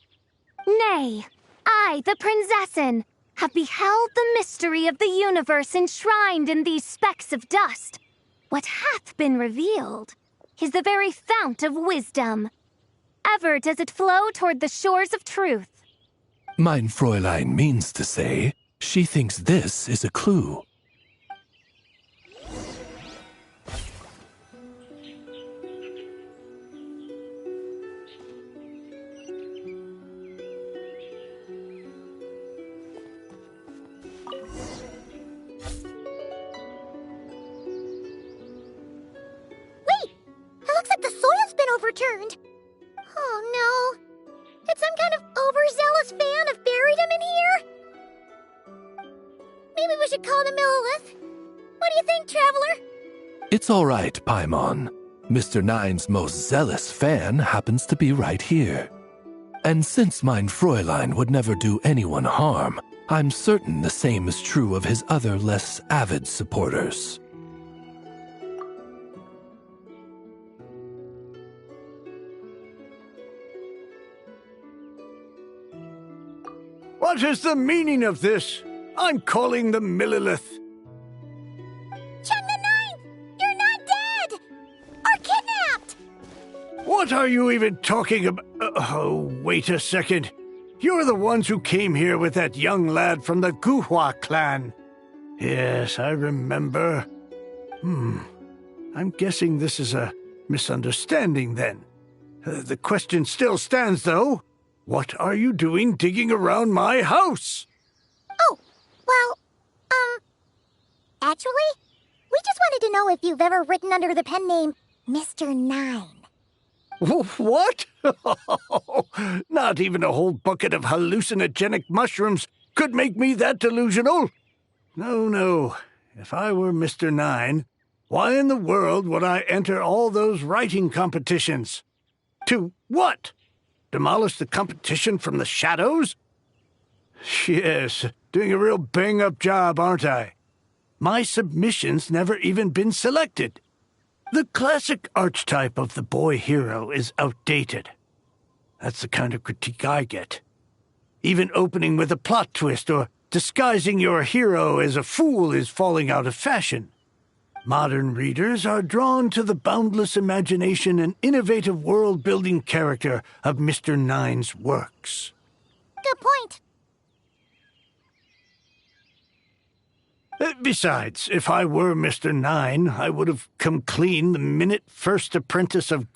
Nay, I, the Prinzessin, have beheld the mystery of the universe enshrined in these specks of dust. What hath been revealed is the very fount of wisdom. Ever does it flow toward the shores of truth. Mein Fräulein means to say she thinks this is a clue. It looks like the soil's been overturned. Oh no. Did some kind of overzealous fan have buried him in here? Maybe we should call the Millilith. What do you think, Traveler? It's all right, Paimon. Mr. Nine's most zealous fan happens to be right here. And since mein Fräulein would never do anyone harm, I'm certain the same is true of his other less avid supporters. What is the meaning of this? I'm calling the Millilith. Chang the Ninth! You're not dead! Or kidnapped! What are you even talking about? Oh, wait a second. You're the ones who came here with that young lad from the Guhua clan. Yes, I remember. I'm guessing this is a misunderstanding then. The question still stands, though. What are you doing digging around my house? Oh, well, actually, we just wanted to know if you've ever written under the pen name Mr. Nine. What? Not even a whole bucket of hallucinogenic mushrooms could make me that delusional. No. If I were Mr. Nine, why in the world would I enter all those writing competitions? To what? Demolish the competition from the shadows? Yes, doing a real bang-up job, aren't I? My submission's never even been selected. The classic archetype of the boy hero is outdated. That's the kind of critique I get. Even opening with a plot twist or disguising your hero as a fool is falling out of fashion. Modern readers are drawn to the boundless imagination and innovative world-building character of Mr. Nine's works. Good point. Besides, if I were Mr. Nine, I would have come clean the minute first apprentice of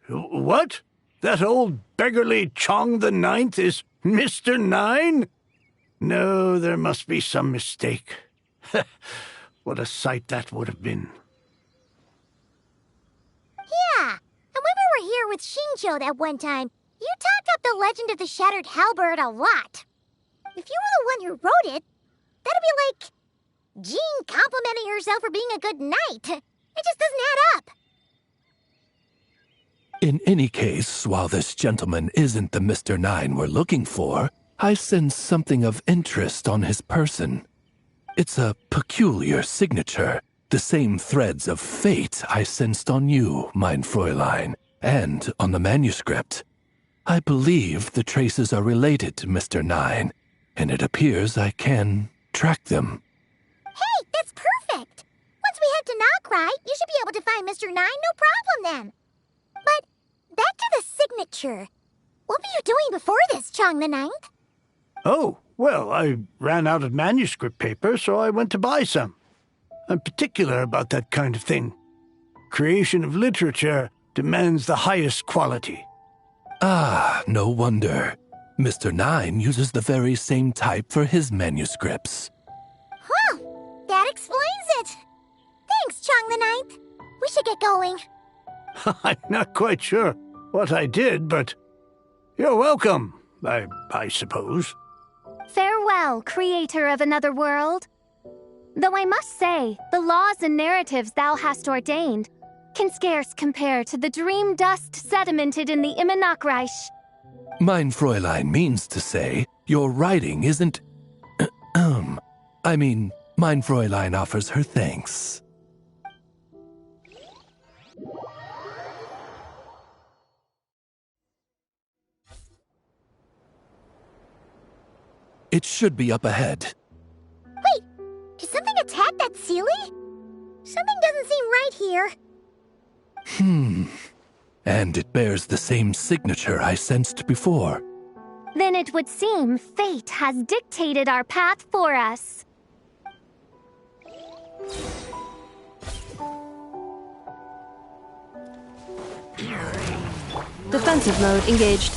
what? That old beggarly Chong the Ninth is Mr. Nine? No, there must be some mistake. What a sight that would have been. Yeah, and when we were here with Shinjo that one time, you talked up the legend of the Shattered Halberd a lot. If you were the one who wrote it, that'd be like Jean complimenting herself for being a good knight. It just doesn't add up. In any case, while this gentleman isn't the Mr. Nine we're looking for, I sense something of interest on his person. It's a peculiar signature, the same threads of fate I sensed on you, mein Fräulein, and on the manuscript. I believe the traces are related to Mr. Nine, and it appears I can track them. Hey, that's perfect! Once we head to Nokrai, you should be able to find Mr. Nine, no problem then. But back to the signature. What were you doing before this, Chong the Ninth? Oh, well, I ran out of manuscript paper, so I went to buy some. I'm particular about that kind of thing. Creation of literature demands the highest quality. Ah, no wonder. Mr. Nine uses the very same type for his manuscripts. Huh, that explains it. Thanks, Chong the Ninth. We should get going. I'm not quite sure what I did, but you're welcome, I suppose. Farewell, creator of another world. Though I must say, the laws and narratives thou hast ordained can scarce compare to the dream dust sedimented in the Immanakreich. Mein Fräulein means to say, your writing isn't... mein Fräulein offers her thanks. It should be up ahead. Wait, did something attack that Sealy? Something doesn't seem right here. And it bears the same signature I sensed before. Then it would seem fate has dictated our path for us. Defensive mode engaged.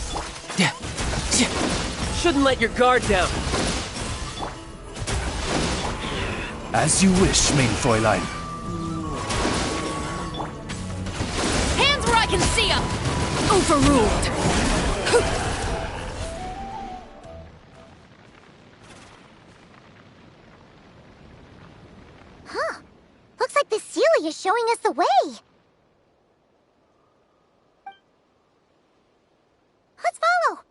Shouldn't let your guard down. As you wish, mein Fräulein. Hands where I can see 'em! Overruled. Huh. Looks like the Sealy is showing us the way. Let's follow.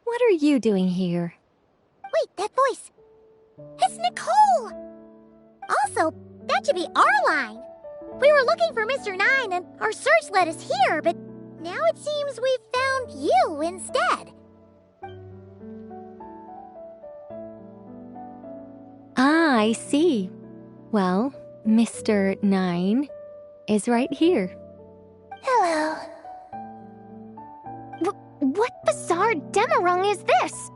What are you doing here? Wait, that voice. It's Nicole! Also, that should be our line. We were looking for Mr. Nine and our search led us here, but now it seems we've found you instead. Ah, I see. Well, Mr. Nine is right here. Hello. What bizarre demarung is this?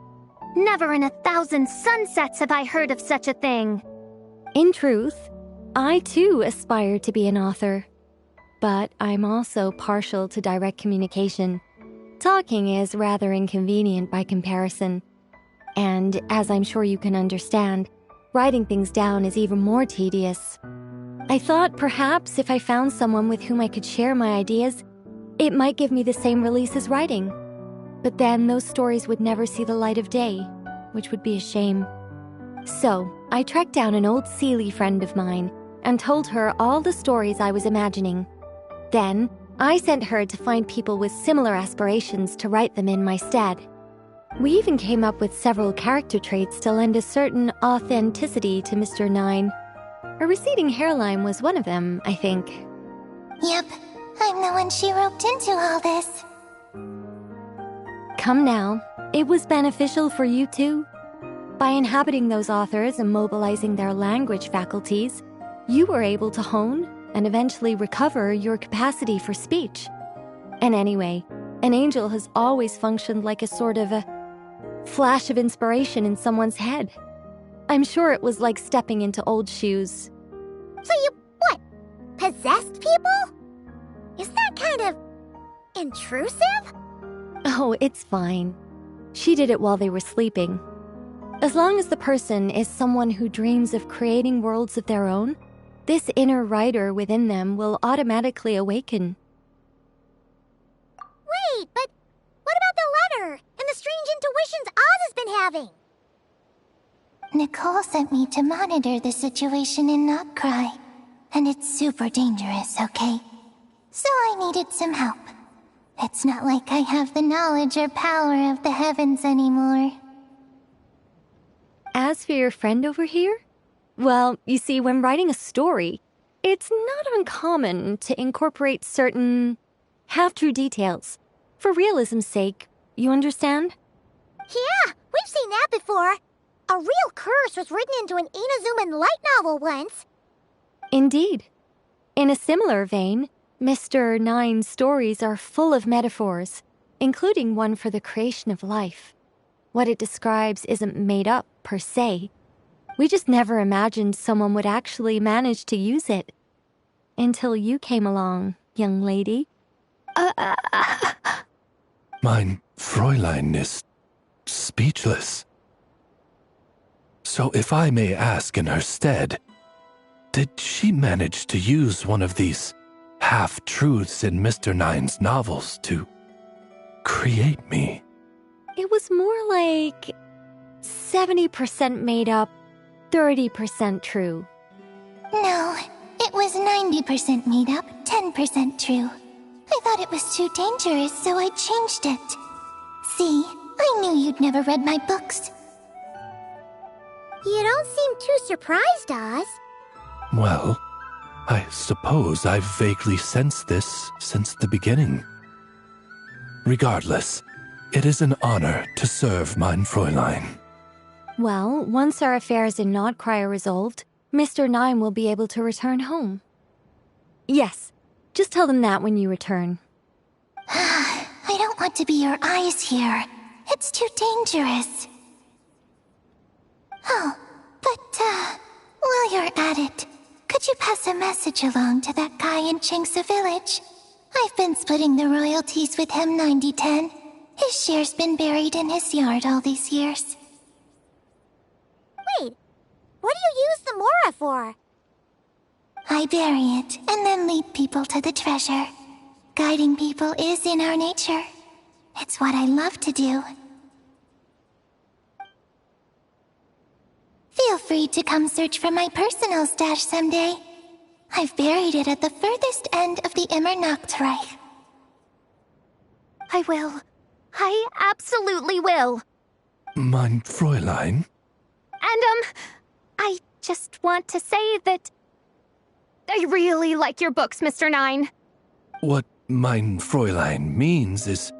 Never in 1,000 sunsets have I heard of such a thing. In truth, I too aspire to be an author. But I'm also partial to direct communication. Talking is rather inconvenient by comparison. And as I'm sure you can understand, writing things down is even more tedious. I thought perhaps if I found someone with whom I could share my ideas, it might give me the same release as writing. But then those stories would never see the light of day, which would be a shame. So, I tracked down an old Seelie friend of mine and told her all the stories I was imagining. Then, I sent her to find people with similar aspirations to write them in my stead. We even came up with several character traits to lend a certain authenticity to Mr. Nine. A receding hairline was one of them, I think. Yep, I'm the one she roped into all this. Come now, it was beneficial for you too. By inhabiting those authors and mobilizing their language faculties, you were able to hone and eventually recover your capacity for speech. And anyway, an angel has always functioned like a sort of a flash of inspiration in someone's head. I'm sure it was like stepping into old shoes. So you, what, possessed people? Is that kind of intrusive? Oh, it's fine. She did it while they were sleeping. As long as the person is someone who dreams of creating worlds of their own, this inner writer within them will automatically awaken. Wait, but what about the letter and the strange intuitions Oz has been having? Nicole sent me to monitor the situation in Knockcry, and it's super dangerous, okay? So I needed some help. It's not like I have the knowledge or power of the heavens anymore. As for your friend over here? Well, you see, when writing a story, it's not uncommon to incorporate certain half-true details. For realism's sake, you understand? Yeah, we've seen that before. A real curse was written into an Inazuman light novel once. Indeed. In a similar vein, Mr. Nine's stories are full of metaphors, including one for the creation of life. What it describes isn't made up, per se. We just never imagined someone would actually manage to use it. Until you came along, young lady. Mein Fräulein is speechless. So if I may ask in her stead, did she manage to use one of these half-truths in Mr. Nine's novels to create me? It was more like 70% made up, 30% true. No, it was 90% made up, 10% true. I thought it was too dangerous, so I changed it. See, I knew you'd never read my books. You don't seem too surprised, Oz. Well, I suppose I've vaguely sensed this since the beginning. Regardless, it is an honor to serve mein Fräulein. Well, once our affairs in Nodcry are resolved, Mr. Nine will be able to return home. Yes, just tell them that when you return. I don't want to be your eyes here. It's too dangerous. Oh, but, while you're at it, could you pass a message along to that guy in Chingsa Village? I've been splitting the royalties with him 90-10. His share's been buried in his yard all these years. Wait, what do you use the Mora for? I bury it, and then lead people to the treasure. Guiding people is in our nature. It's what I love to do. Feel free to come search for my personal stash someday. I've buried it at the furthest end of the Immernachtreich. I will. I absolutely will. Mein Fräulein? And, I just want to say that I really like your books, Mr. Nine. What mein Fräulein means is,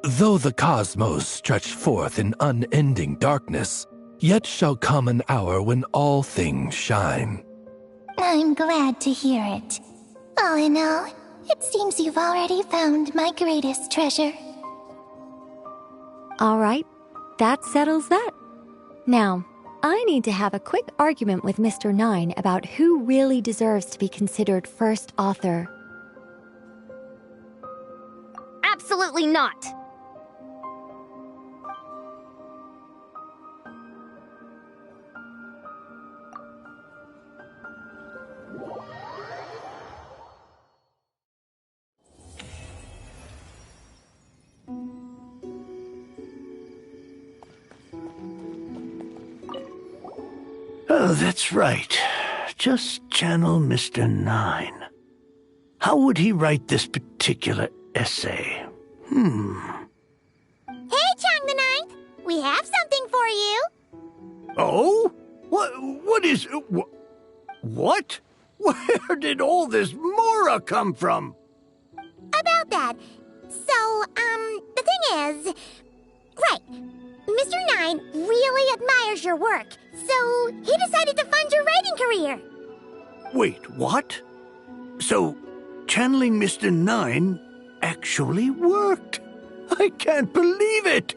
though the cosmos stretch forth in unending darkness, yet shall come an hour when all things shine. I'm glad to hear it. All in all, it seems you've already found my greatest treasure. All right, that settles that. Now, I need to have a quick argument with Mr. Nine about who really deserves to be considered first author. Absolutely not. Oh, that's right. Just channel Mr. Nine. How would he write this particular essay? Hey, Chang the Ninth! We have something for you! Oh? What is... What? Where did all this Mora come from? About that. So, the thing is... Right. Mr. Nine really admires your work, so he decided to fund your writing career. Wait, what? So, channeling Mr. Nine actually worked. I can't believe it.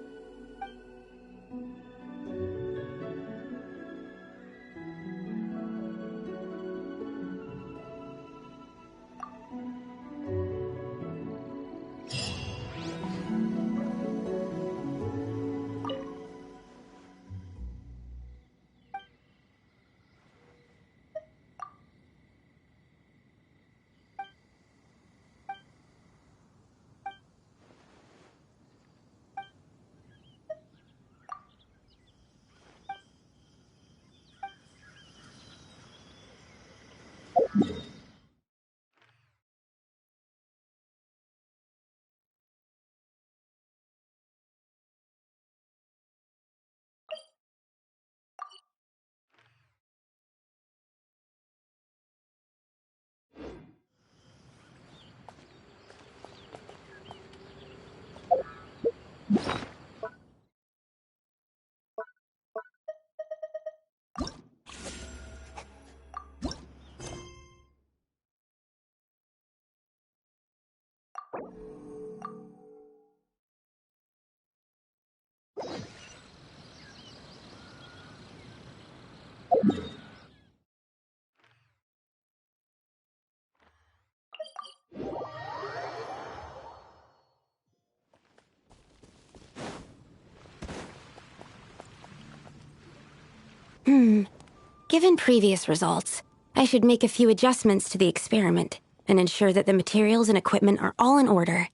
Given previous results, I should make a few adjustments to the experiment and ensure that the materials and equipment are all in order.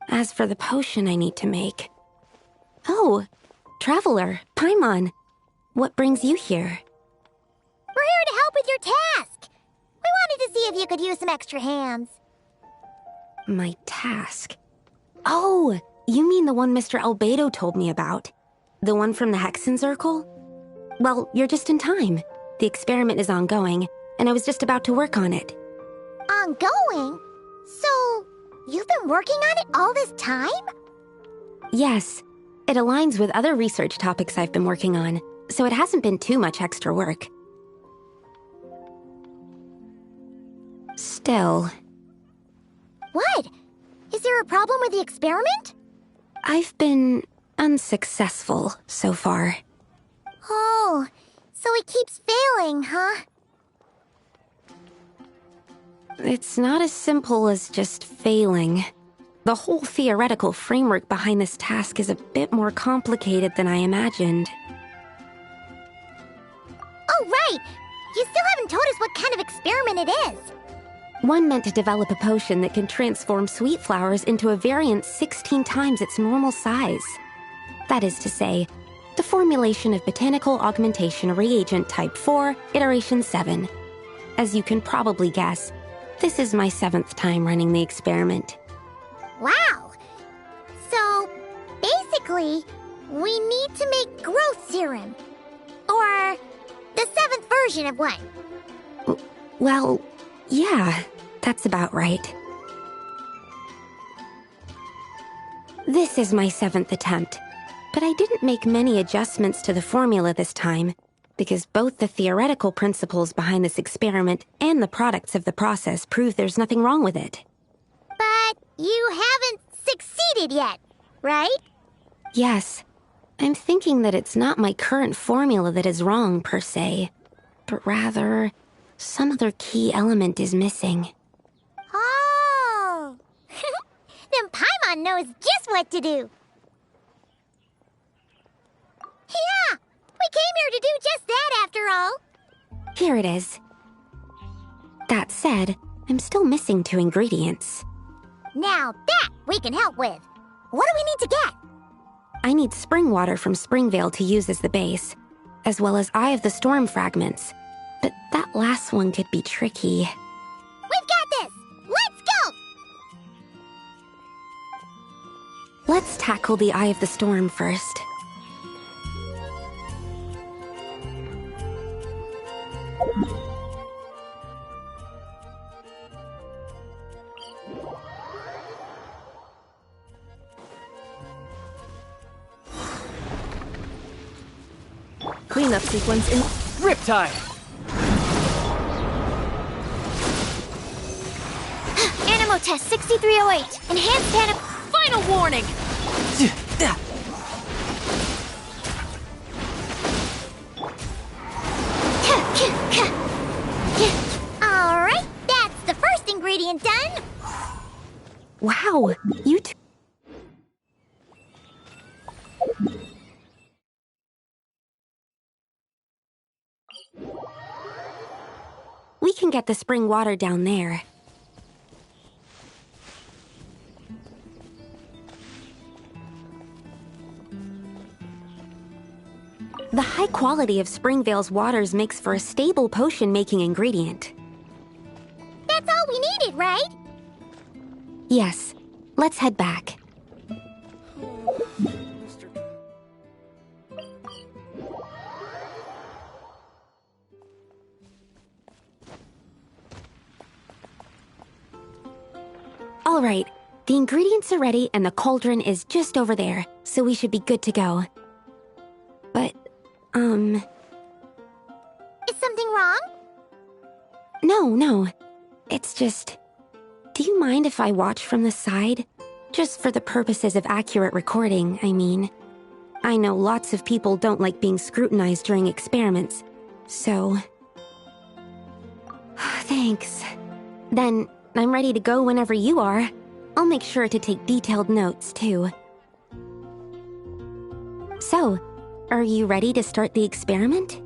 As for the potion I need to make... Oh, Traveler, Paimon, what brings you here? We're here to help with your task. We wanted to see if you could use some extra hands. My task? Oh, you mean the one Mr. Albedo told me about? The one from the Hexen Circle? Well, you're just in time. The experiment is ongoing, and I was just about to work on it. Ongoing? So, you've been working on it all this time? Yes. It aligns with other research topics I've been working on, so it hasn't been too much extra work. Still... What? Is there a problem with the experiment? I've been unsuccessful so far. Oh, so it keeps failing, huh? It's not as simple as just failing. The whole theoretical framework behind this task is a bit more complicated than I imagined. Oh, right! You still haven't told us what kind of experiment it is. One meant to develop a potion that can transform sweet flowers into a variant 16 times its normal size. That is to say, the formulation of Botanical Augmentation Reagent Type 4, Iteration 7. As you can probably guess, this is my 7th time running the experiment. Wow! So, basically, we need to make growth serum. Or the 7th version of one. Well, yeah, that's about right. This is my 7th attempt, but I didn't make many adjustments to the formula this time, because both the theoretical principles behind this experiment and the products of the process prove there's nothing wrong with it. But you haven't succeeded yet, right? Yes. I'm thinking that it's not my current formula that is wrong, per se, but rather, some other key element is missing. Oh! Then Paimon knows just what to do. Yeah! We came here to do just that, after all. Here it is. That said, I'm still missing 2 ingredients. Now that we can help with. What do we need to get? I need spring water from Springvale to use as the base, as well as Eye of the Storm fragments. But that last one could be tricky. We've got this! Let's go! Let's tackle the Eye of the Storm first. Cleanup sequence in Riptide! Animo test 6308. Enhanced animo. final warning! Alright, that's the first ingredient done. Wow, you two... We can get the spring water down there. The high quality of Springvale's waters makes for a stable potion-making ingredient. That's all we needed, right? Yes, let's head back. All right, the ingredients are ready and the cauldron is just over there, so we should be good to go. But, Is something wrong? No. It's just... Do you mind if I watch from the side? Just for the purposes of accurate recording, I mean. I know lots of people don't like being scrutinized during experiments, so... Thanks. Then, I'm ready to go whenever you are. I'll make sure to take detailed notes, too. So, are you ready to start the experiment?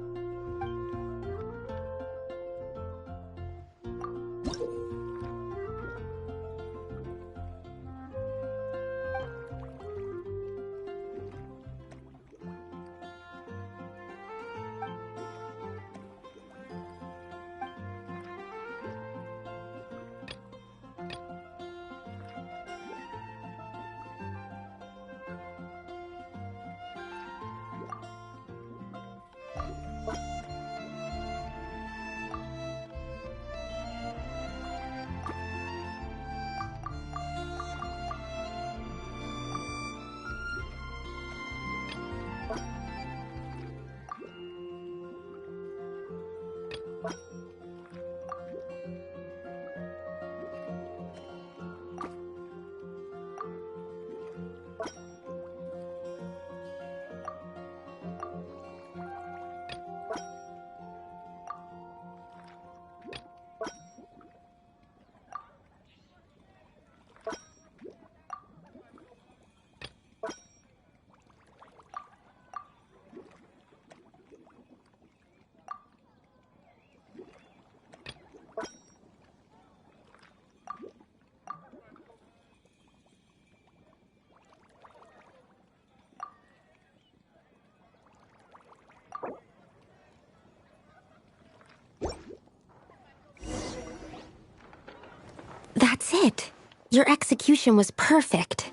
That's it. Your execution was perfect.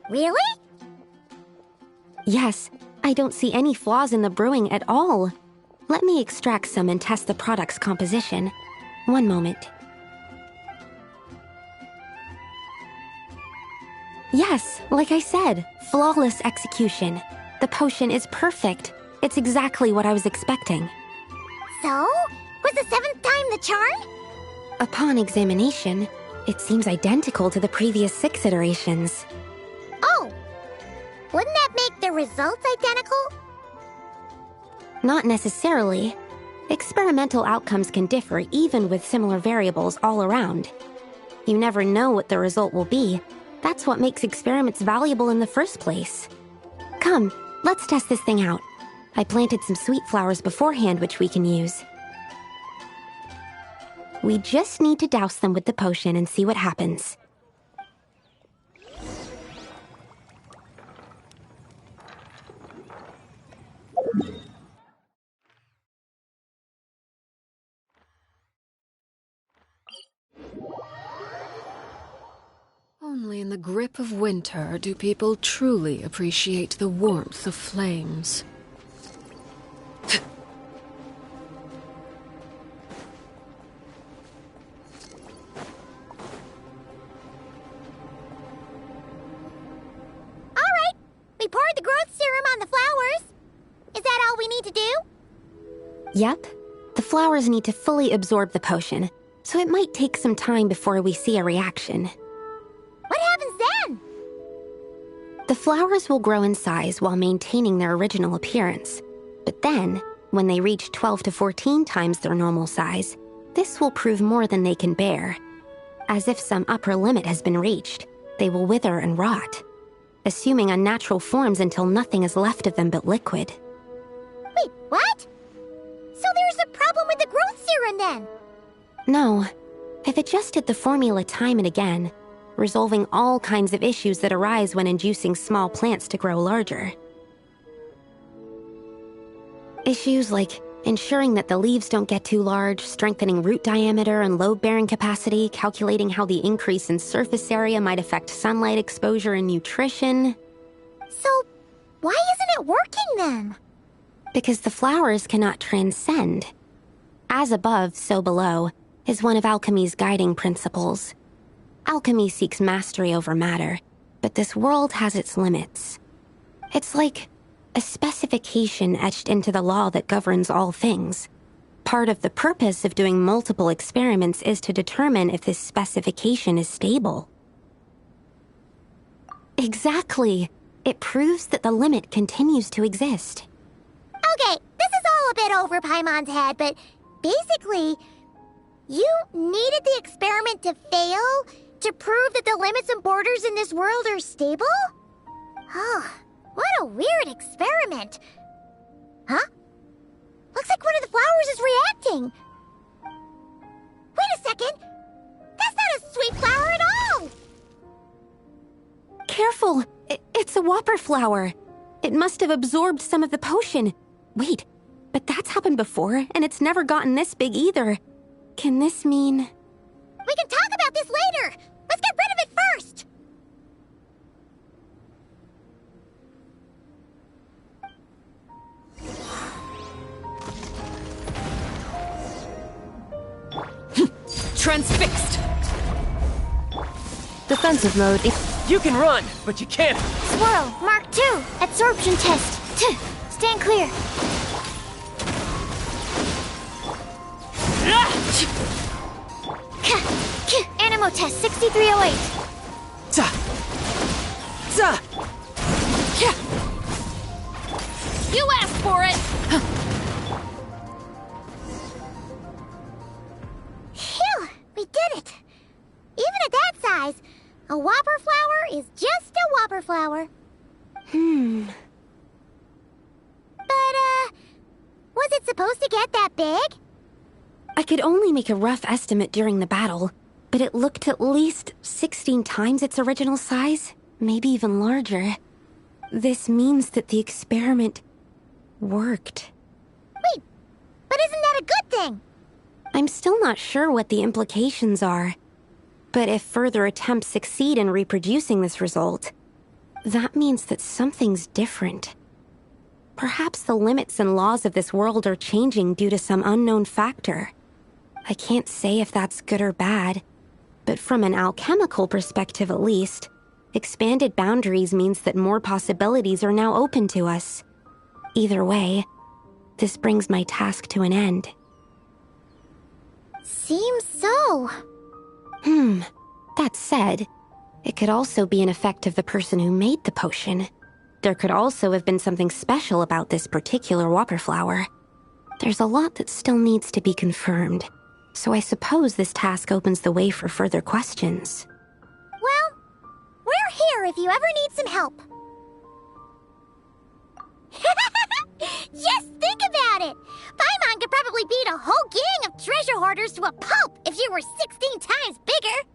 Really? Yes, I don't see any flaws in the brewing at all. Let me extract some and test the product's composition. One moment. Yes, like I said, flawless execution. The potion is perfect. It's exactly what I was expecting. So? Was the 7th time the charm? Upon examination, it seems identical to the previous 6 iterations. Oh! Wouldn't that make the results identical? Not necessarily. Experimental outcomes can differ even with similar variables all around. You never know what the result will be. That's what makes experiments valuable in the first place. Come, let's test this thing out. I planted some sweet flowers beforehand which we can use. We just need to douse them with the potion and see what happens. Only in the grip of winter do people truly appreciate the warmth of flames. We poured the growth serum on the flowers. Is that all we need to do? Yep. The flowers need to fully absorb the potion, so it might take some time before we see a reaction. What happens then? The flowers will grow in size while maintaining their original appearance. But then, when they reach 12 to 14 times their normal size, this will prove more than they can bear. As if some upper limit has been reached, they will wither and rot, assuming unnatural forms until nothing is left of them but liquid. Wait, what? So there's a problem with the growth serum then? No. I've adjusted the formula time and again, resolving all kinds of issues that arise when inducing small plants to grow larger. Issues like ensuring that the leaves don't get too large, strengthening root diameter and load-bearing capacity, calculating how the increase in surface area might affect sunlight exposure and nutrition. So, why isn't it working then? Because the flowers cannot transcend. As above, so below, is one of alchemy's guiding principles. Alchemy seeks mastery over matter, but this world has its limits. It's like a specification etched into the law that governs all things. Part of the purpose of doing multiple experiments is to determine if this specification is stable. Exactly. It proves that the limit continues to exist. Okay, this is all a bit over Paimon's head, but basically, you needed the experiment to fail to prove that the limits and borders in this world are stable? Oh, what a weird experiment. Huh? Looks like one of the flowers is reacting. Wait a second. That's not a sweet flower at all. Careful! It's a whopper flower. It must have absorbed some of the potion. Wait, but that's happened before, and it's never gotten this big either. Can this mean... We can talk about this later. Let's get rid of it first. Transfixed! Defensive mode. You can run, but you can't. Swirl, Mark 2, absorption test. Stand clear. Animo test 6308. You asked for it! Phew, we did it. Even at that size, a whopper flower is just a whopper flower. But, was it supposed to get that big? I could only make a rough estimate during the battle, but it looked at least 16 times its original size, maybe even larger. This means that the experiment worked. Wait, but isn't that a good thing? I'm still not sure what the implications are, but if further attempts succeed in reproducing this result, that means that something's different. Perhaps the limits and laws of this world are changing due to some unknown factor. I can't say if that's good or bad, but from an alchemical perspective at least, expanded boundaries means that more possibilities are now open to us. Either way, this brings my task to an end. Seems so. That said, it could also be an effect of the person who made the potion. There could also have been something special about this particular whopper flower. There's a lot that still needs to be confirmed, so I suppose this task opens the way for further questions. Well, we're here if you ever need some help. Just think about it! Paimon could probably beat a whole gang of treasure hoarders to a pulp if you were 16 times bigger!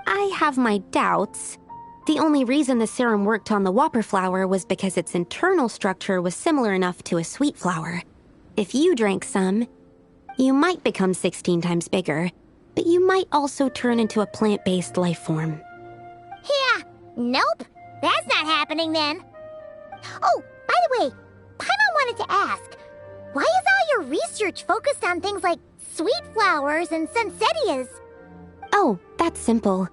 I have my doubts. The only reason the serum worked on the whopper flower was because its internal structure was similar enough to a sweet flower. If you drank some, you might become 16 times bigger, but you might also turn into a plant-based life form. Yeah, Nope, that's not happening then. Oh, by the way, Paimon wanted to ask, why is all your research focused on things like sweet flowers and sunsettias? Oh, that's simple.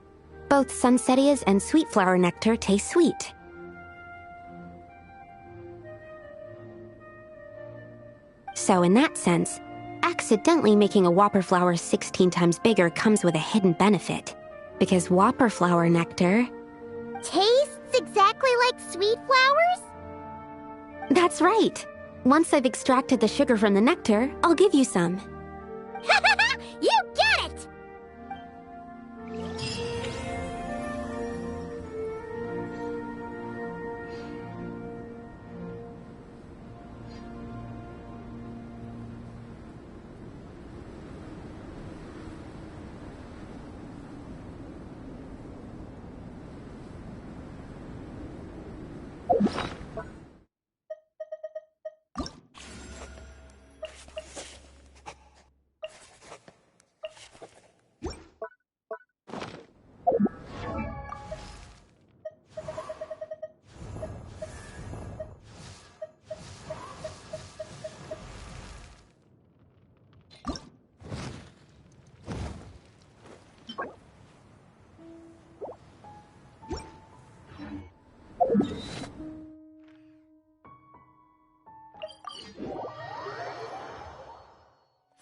Both sunsettias and sweet flower nectar taste sweet. So in that sense, accidentally making a whopper flower 16 times bigger comes with a hidden benefit. Because whopper flower nectar... tastes exactly like sweet flowers? That's right. Once I've extracted the sugar from the nectar, I'll give you some. You get it!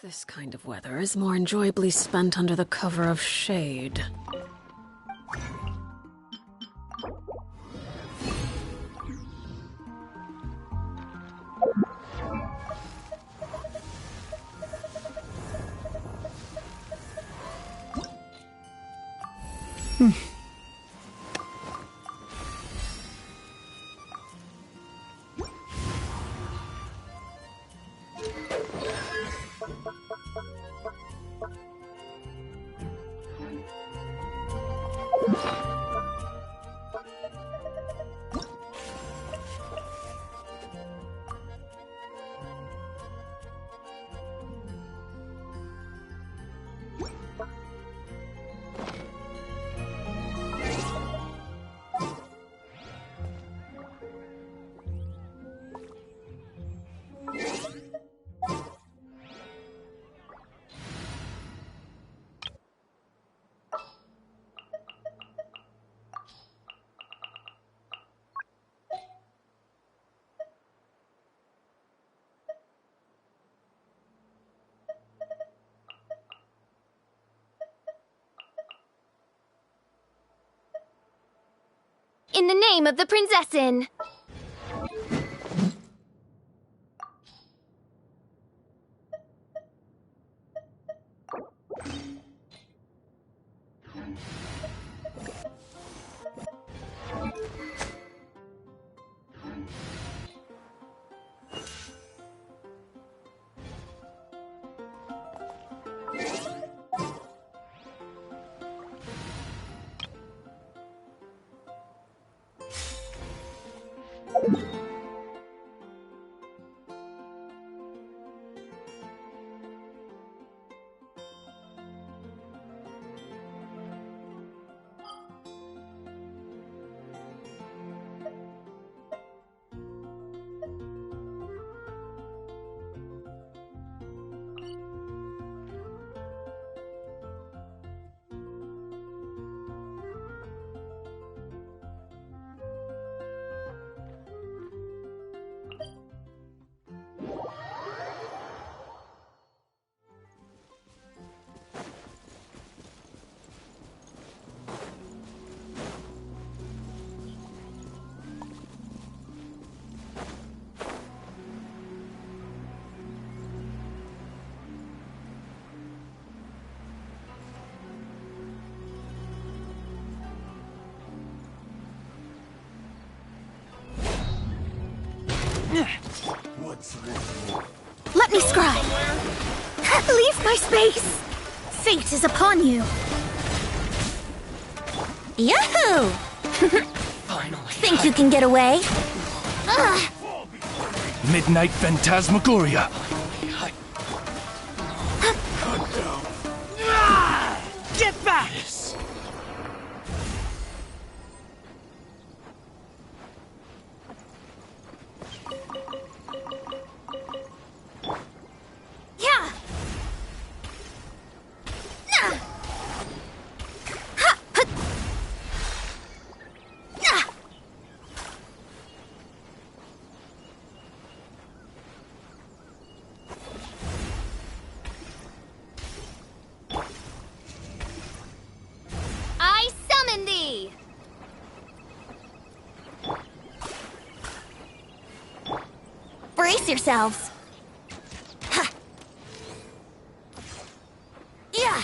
This kind of weather is more enjoyably spent under the cover of shade. In the name of the Prinzessin! Let me scribe! Leave my space! Fate is upon you! Yahoo! Think you can get away? Midnight Phantasmagoria. Get back! yourselves! Ha! Yeah!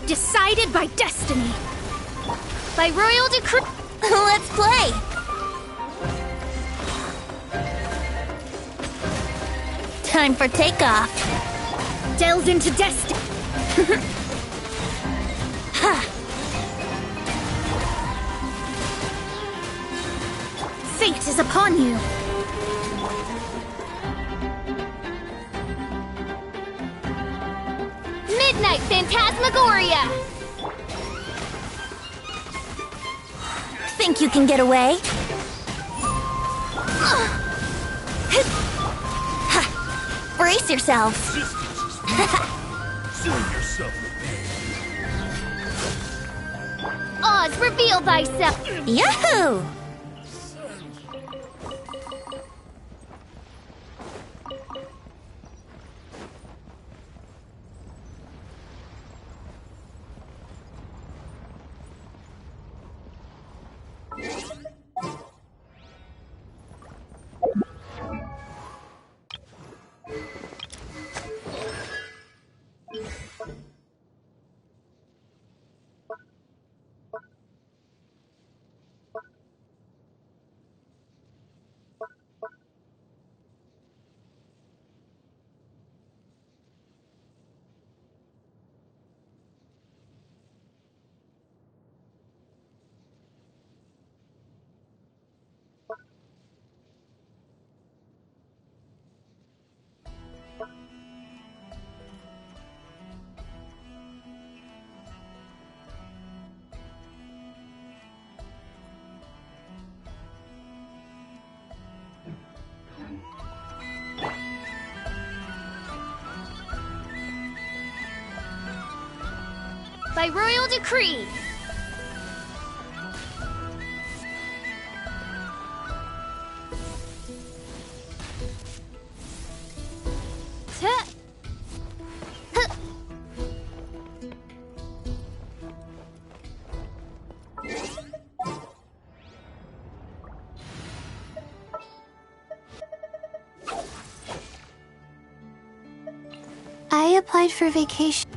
Decided by destiny. By royal decree. Let's play! Time for takeoff. Delve into destiny. Fate is upon you. Midnight Phantasmagoria! Think you can get away? Brace yourselves. Oz, reveal thyself! Yahoo! By royal decree. I applied for vacation.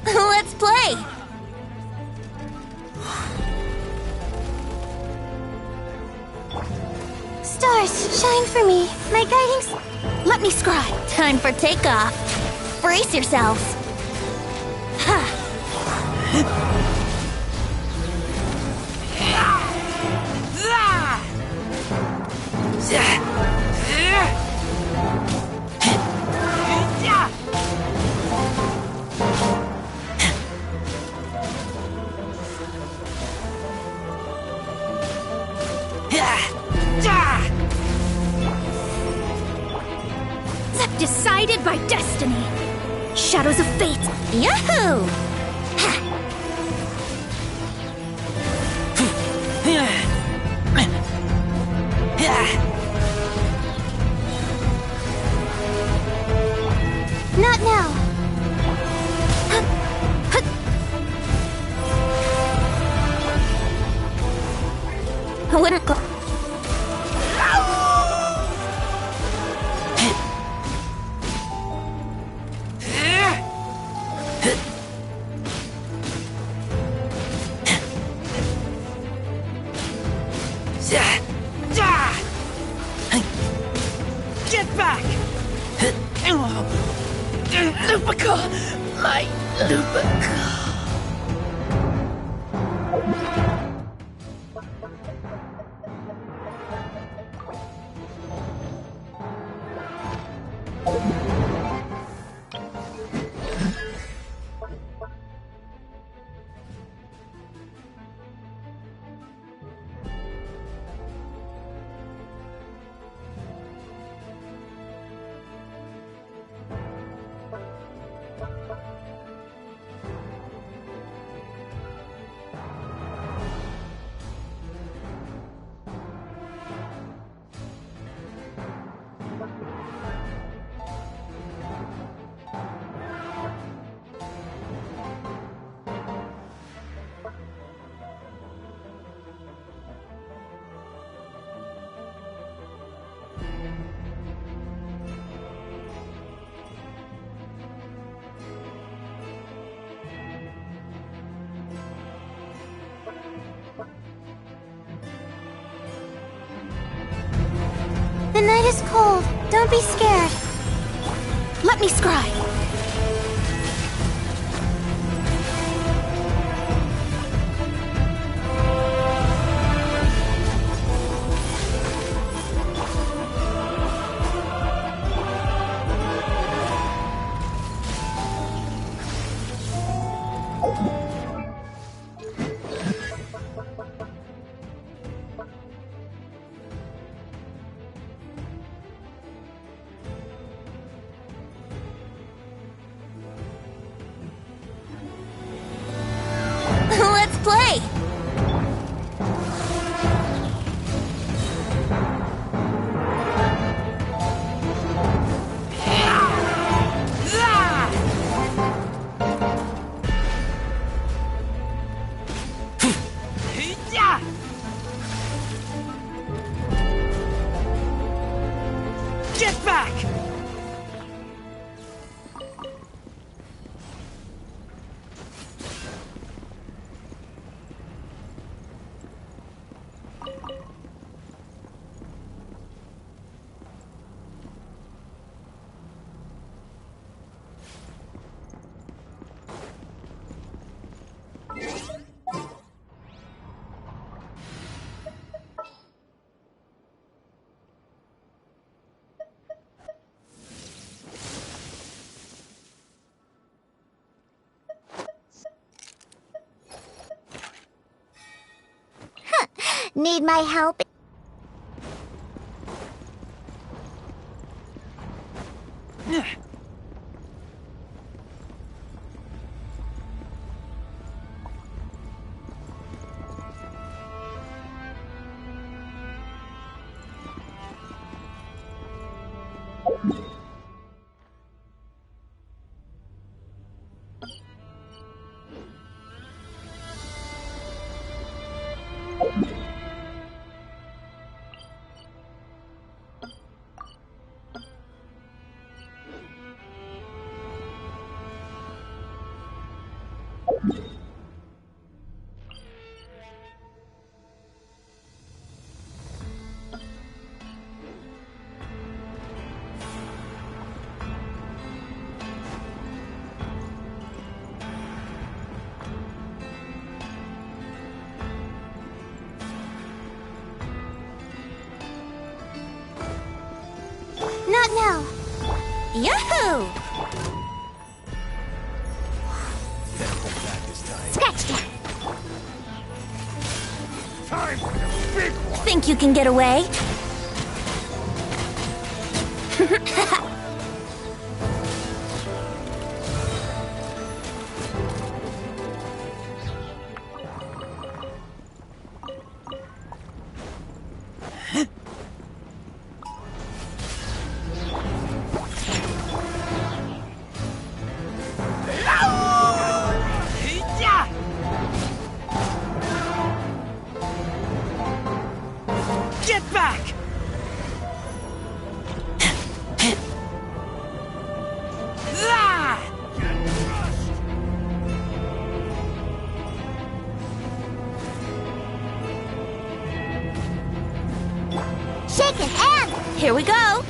Let's play! Stars, shine for me. My guiding... Let me scribe. Time for takeoff. Brace yourselves. Ha! Decided by destiny. Shadows of fate. Yahoo! Not now. I wouldn't go. Get back! Lupica! My Lupica! The night is cold. Don't be scared. Let me scry. Let's play! Get back! Need my help? No. Yahoo! Scratch that. Time for the big one. Think you can get away? Get back! Shake his hand. Here we go!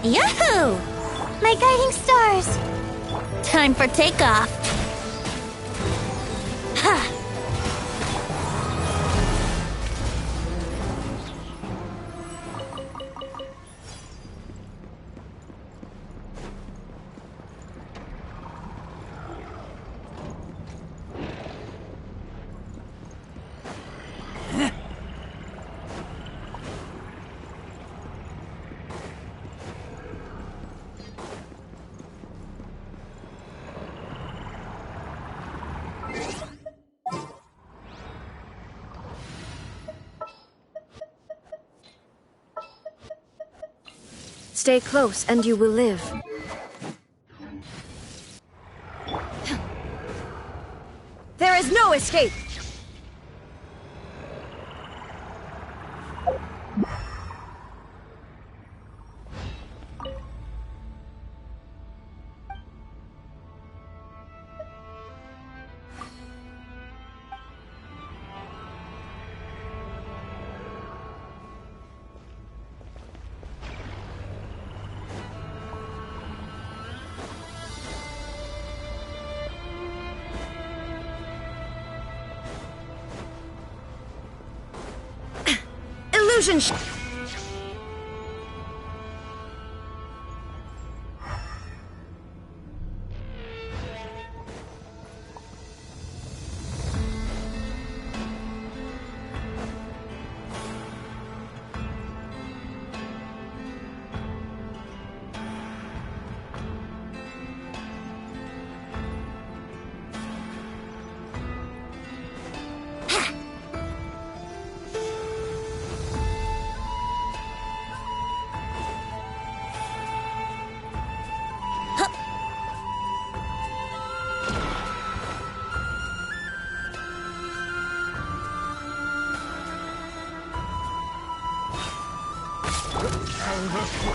Yahoo! My guiding stars. Time for takeoff. Ha! Stay close and you will live. There is no escape! Illusion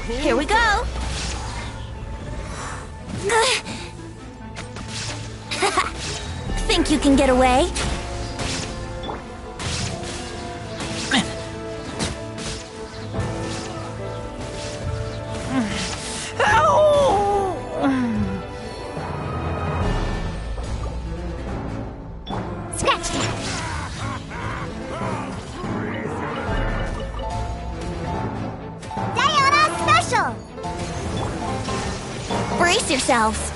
Here we go! Think you can get away? Brace yourselves!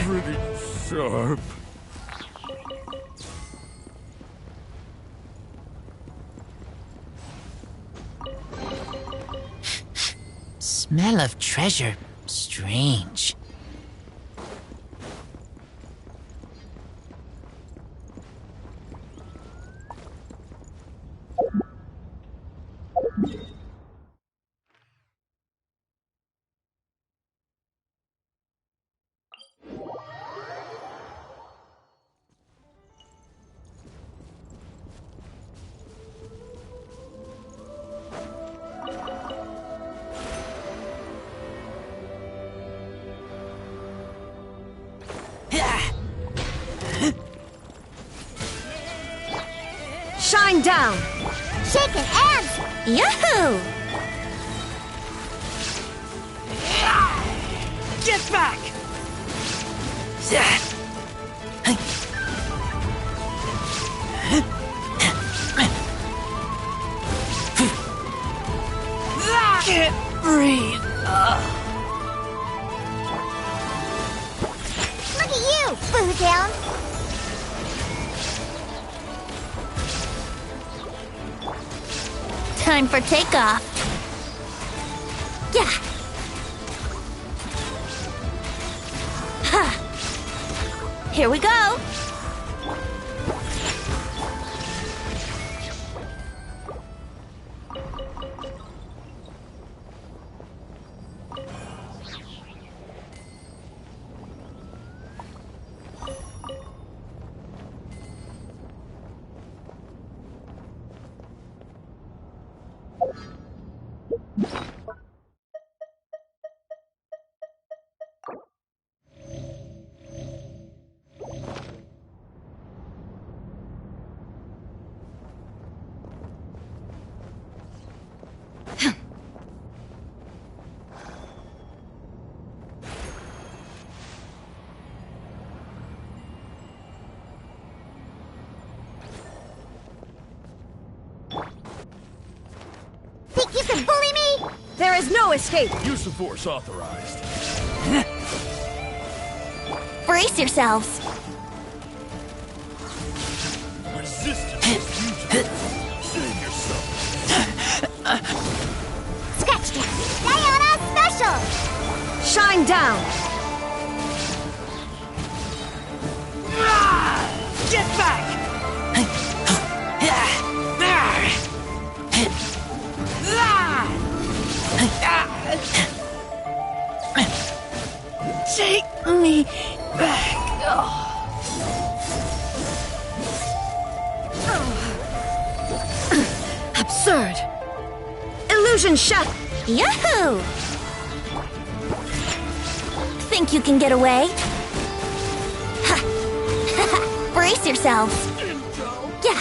Pretty sharp. Smell of treasure. Strange. Shine down! Shaking hands! Yahoo! Get back! Can't breathe. Look at you, Foodhound! Time for takeoff. Yeah. Ha. Here we go. Think you can bully me? There is no escape! Use of force authorized. Brace yourselves. Resistance is futile. Save yourself. Scratch down! Diana Special! Shine down! Get back! Take me back. Absurd! Illusion shut! Yahoo! Think you can get away? Ha! Brace yourselves. Yeah.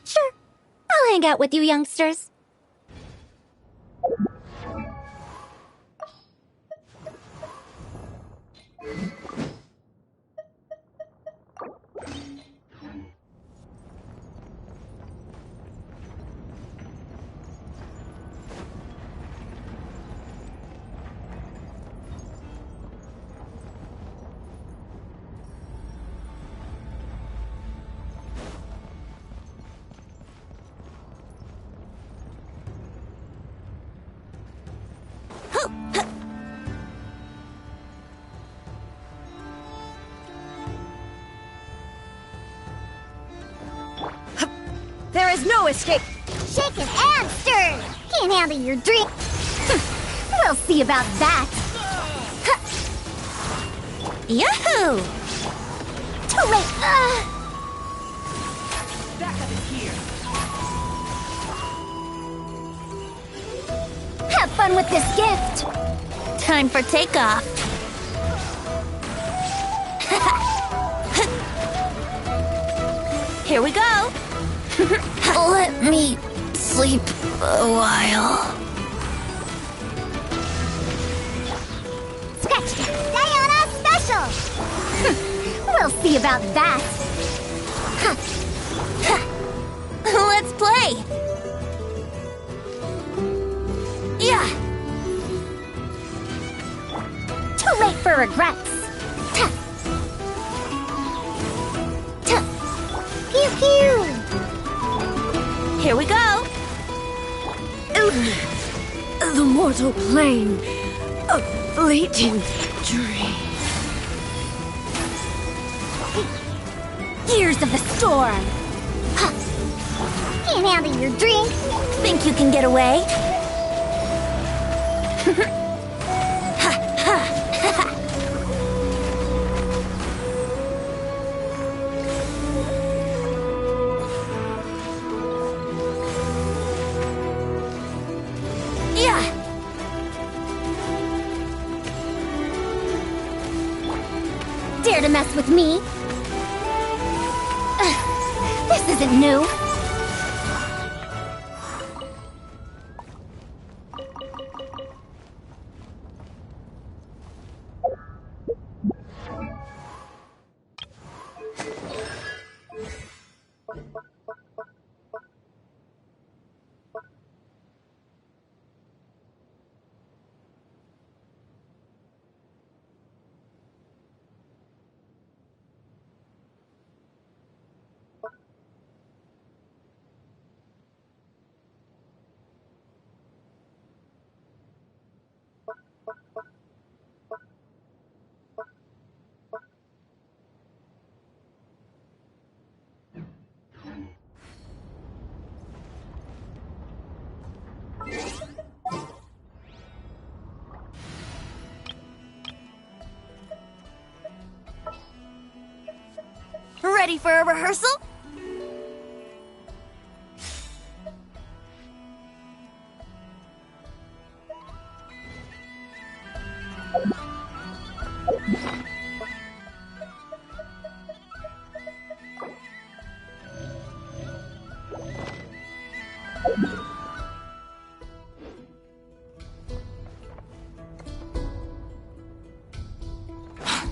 Sure. I'll hang out with you youngsters. There is no escape. Shaken and stirred. Can't handle your drink. We'll see about that. Yahoo! Too late. Backup is here. Have fun with this gift. Time for takeoff. Here we go. Let me sleep a while. Scratch that. Diana special. We'll see about that. Let's play. Yeah. Too late for regrets. Pew pew. Here we go. The mortal plane of fleeting dream. Gears of the storm. Can't handle your drink. Think you can get away? Dare to mess with me? This isn't new. Ready for a rehearsal?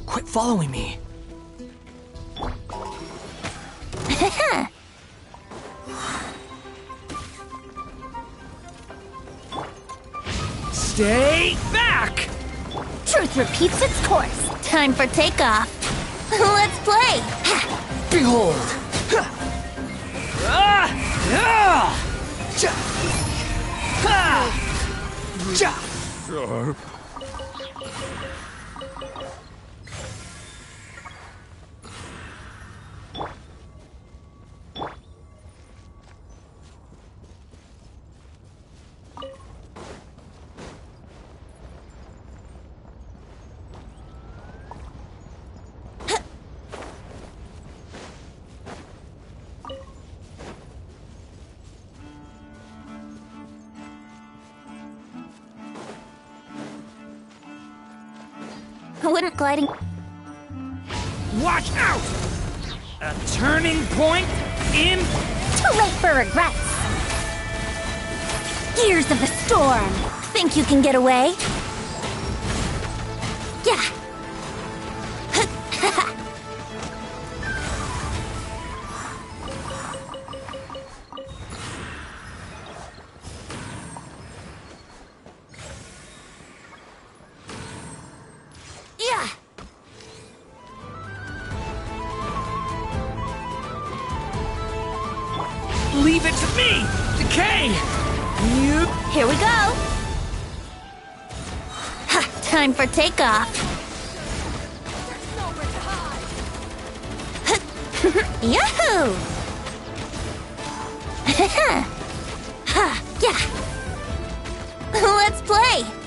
Quit following me. Stay back! Truth repeats its course. Time for takeoff. Let's play. Behold! Wouldn't gliding... Watch out! A turning point in... Too late for regrets. Gears of the storm. Think you can get away? Yeah. Yeah. Leave it to me! Decay! Here we go. Ha, time for takeoff. Yahoo! Yeah. Let's play!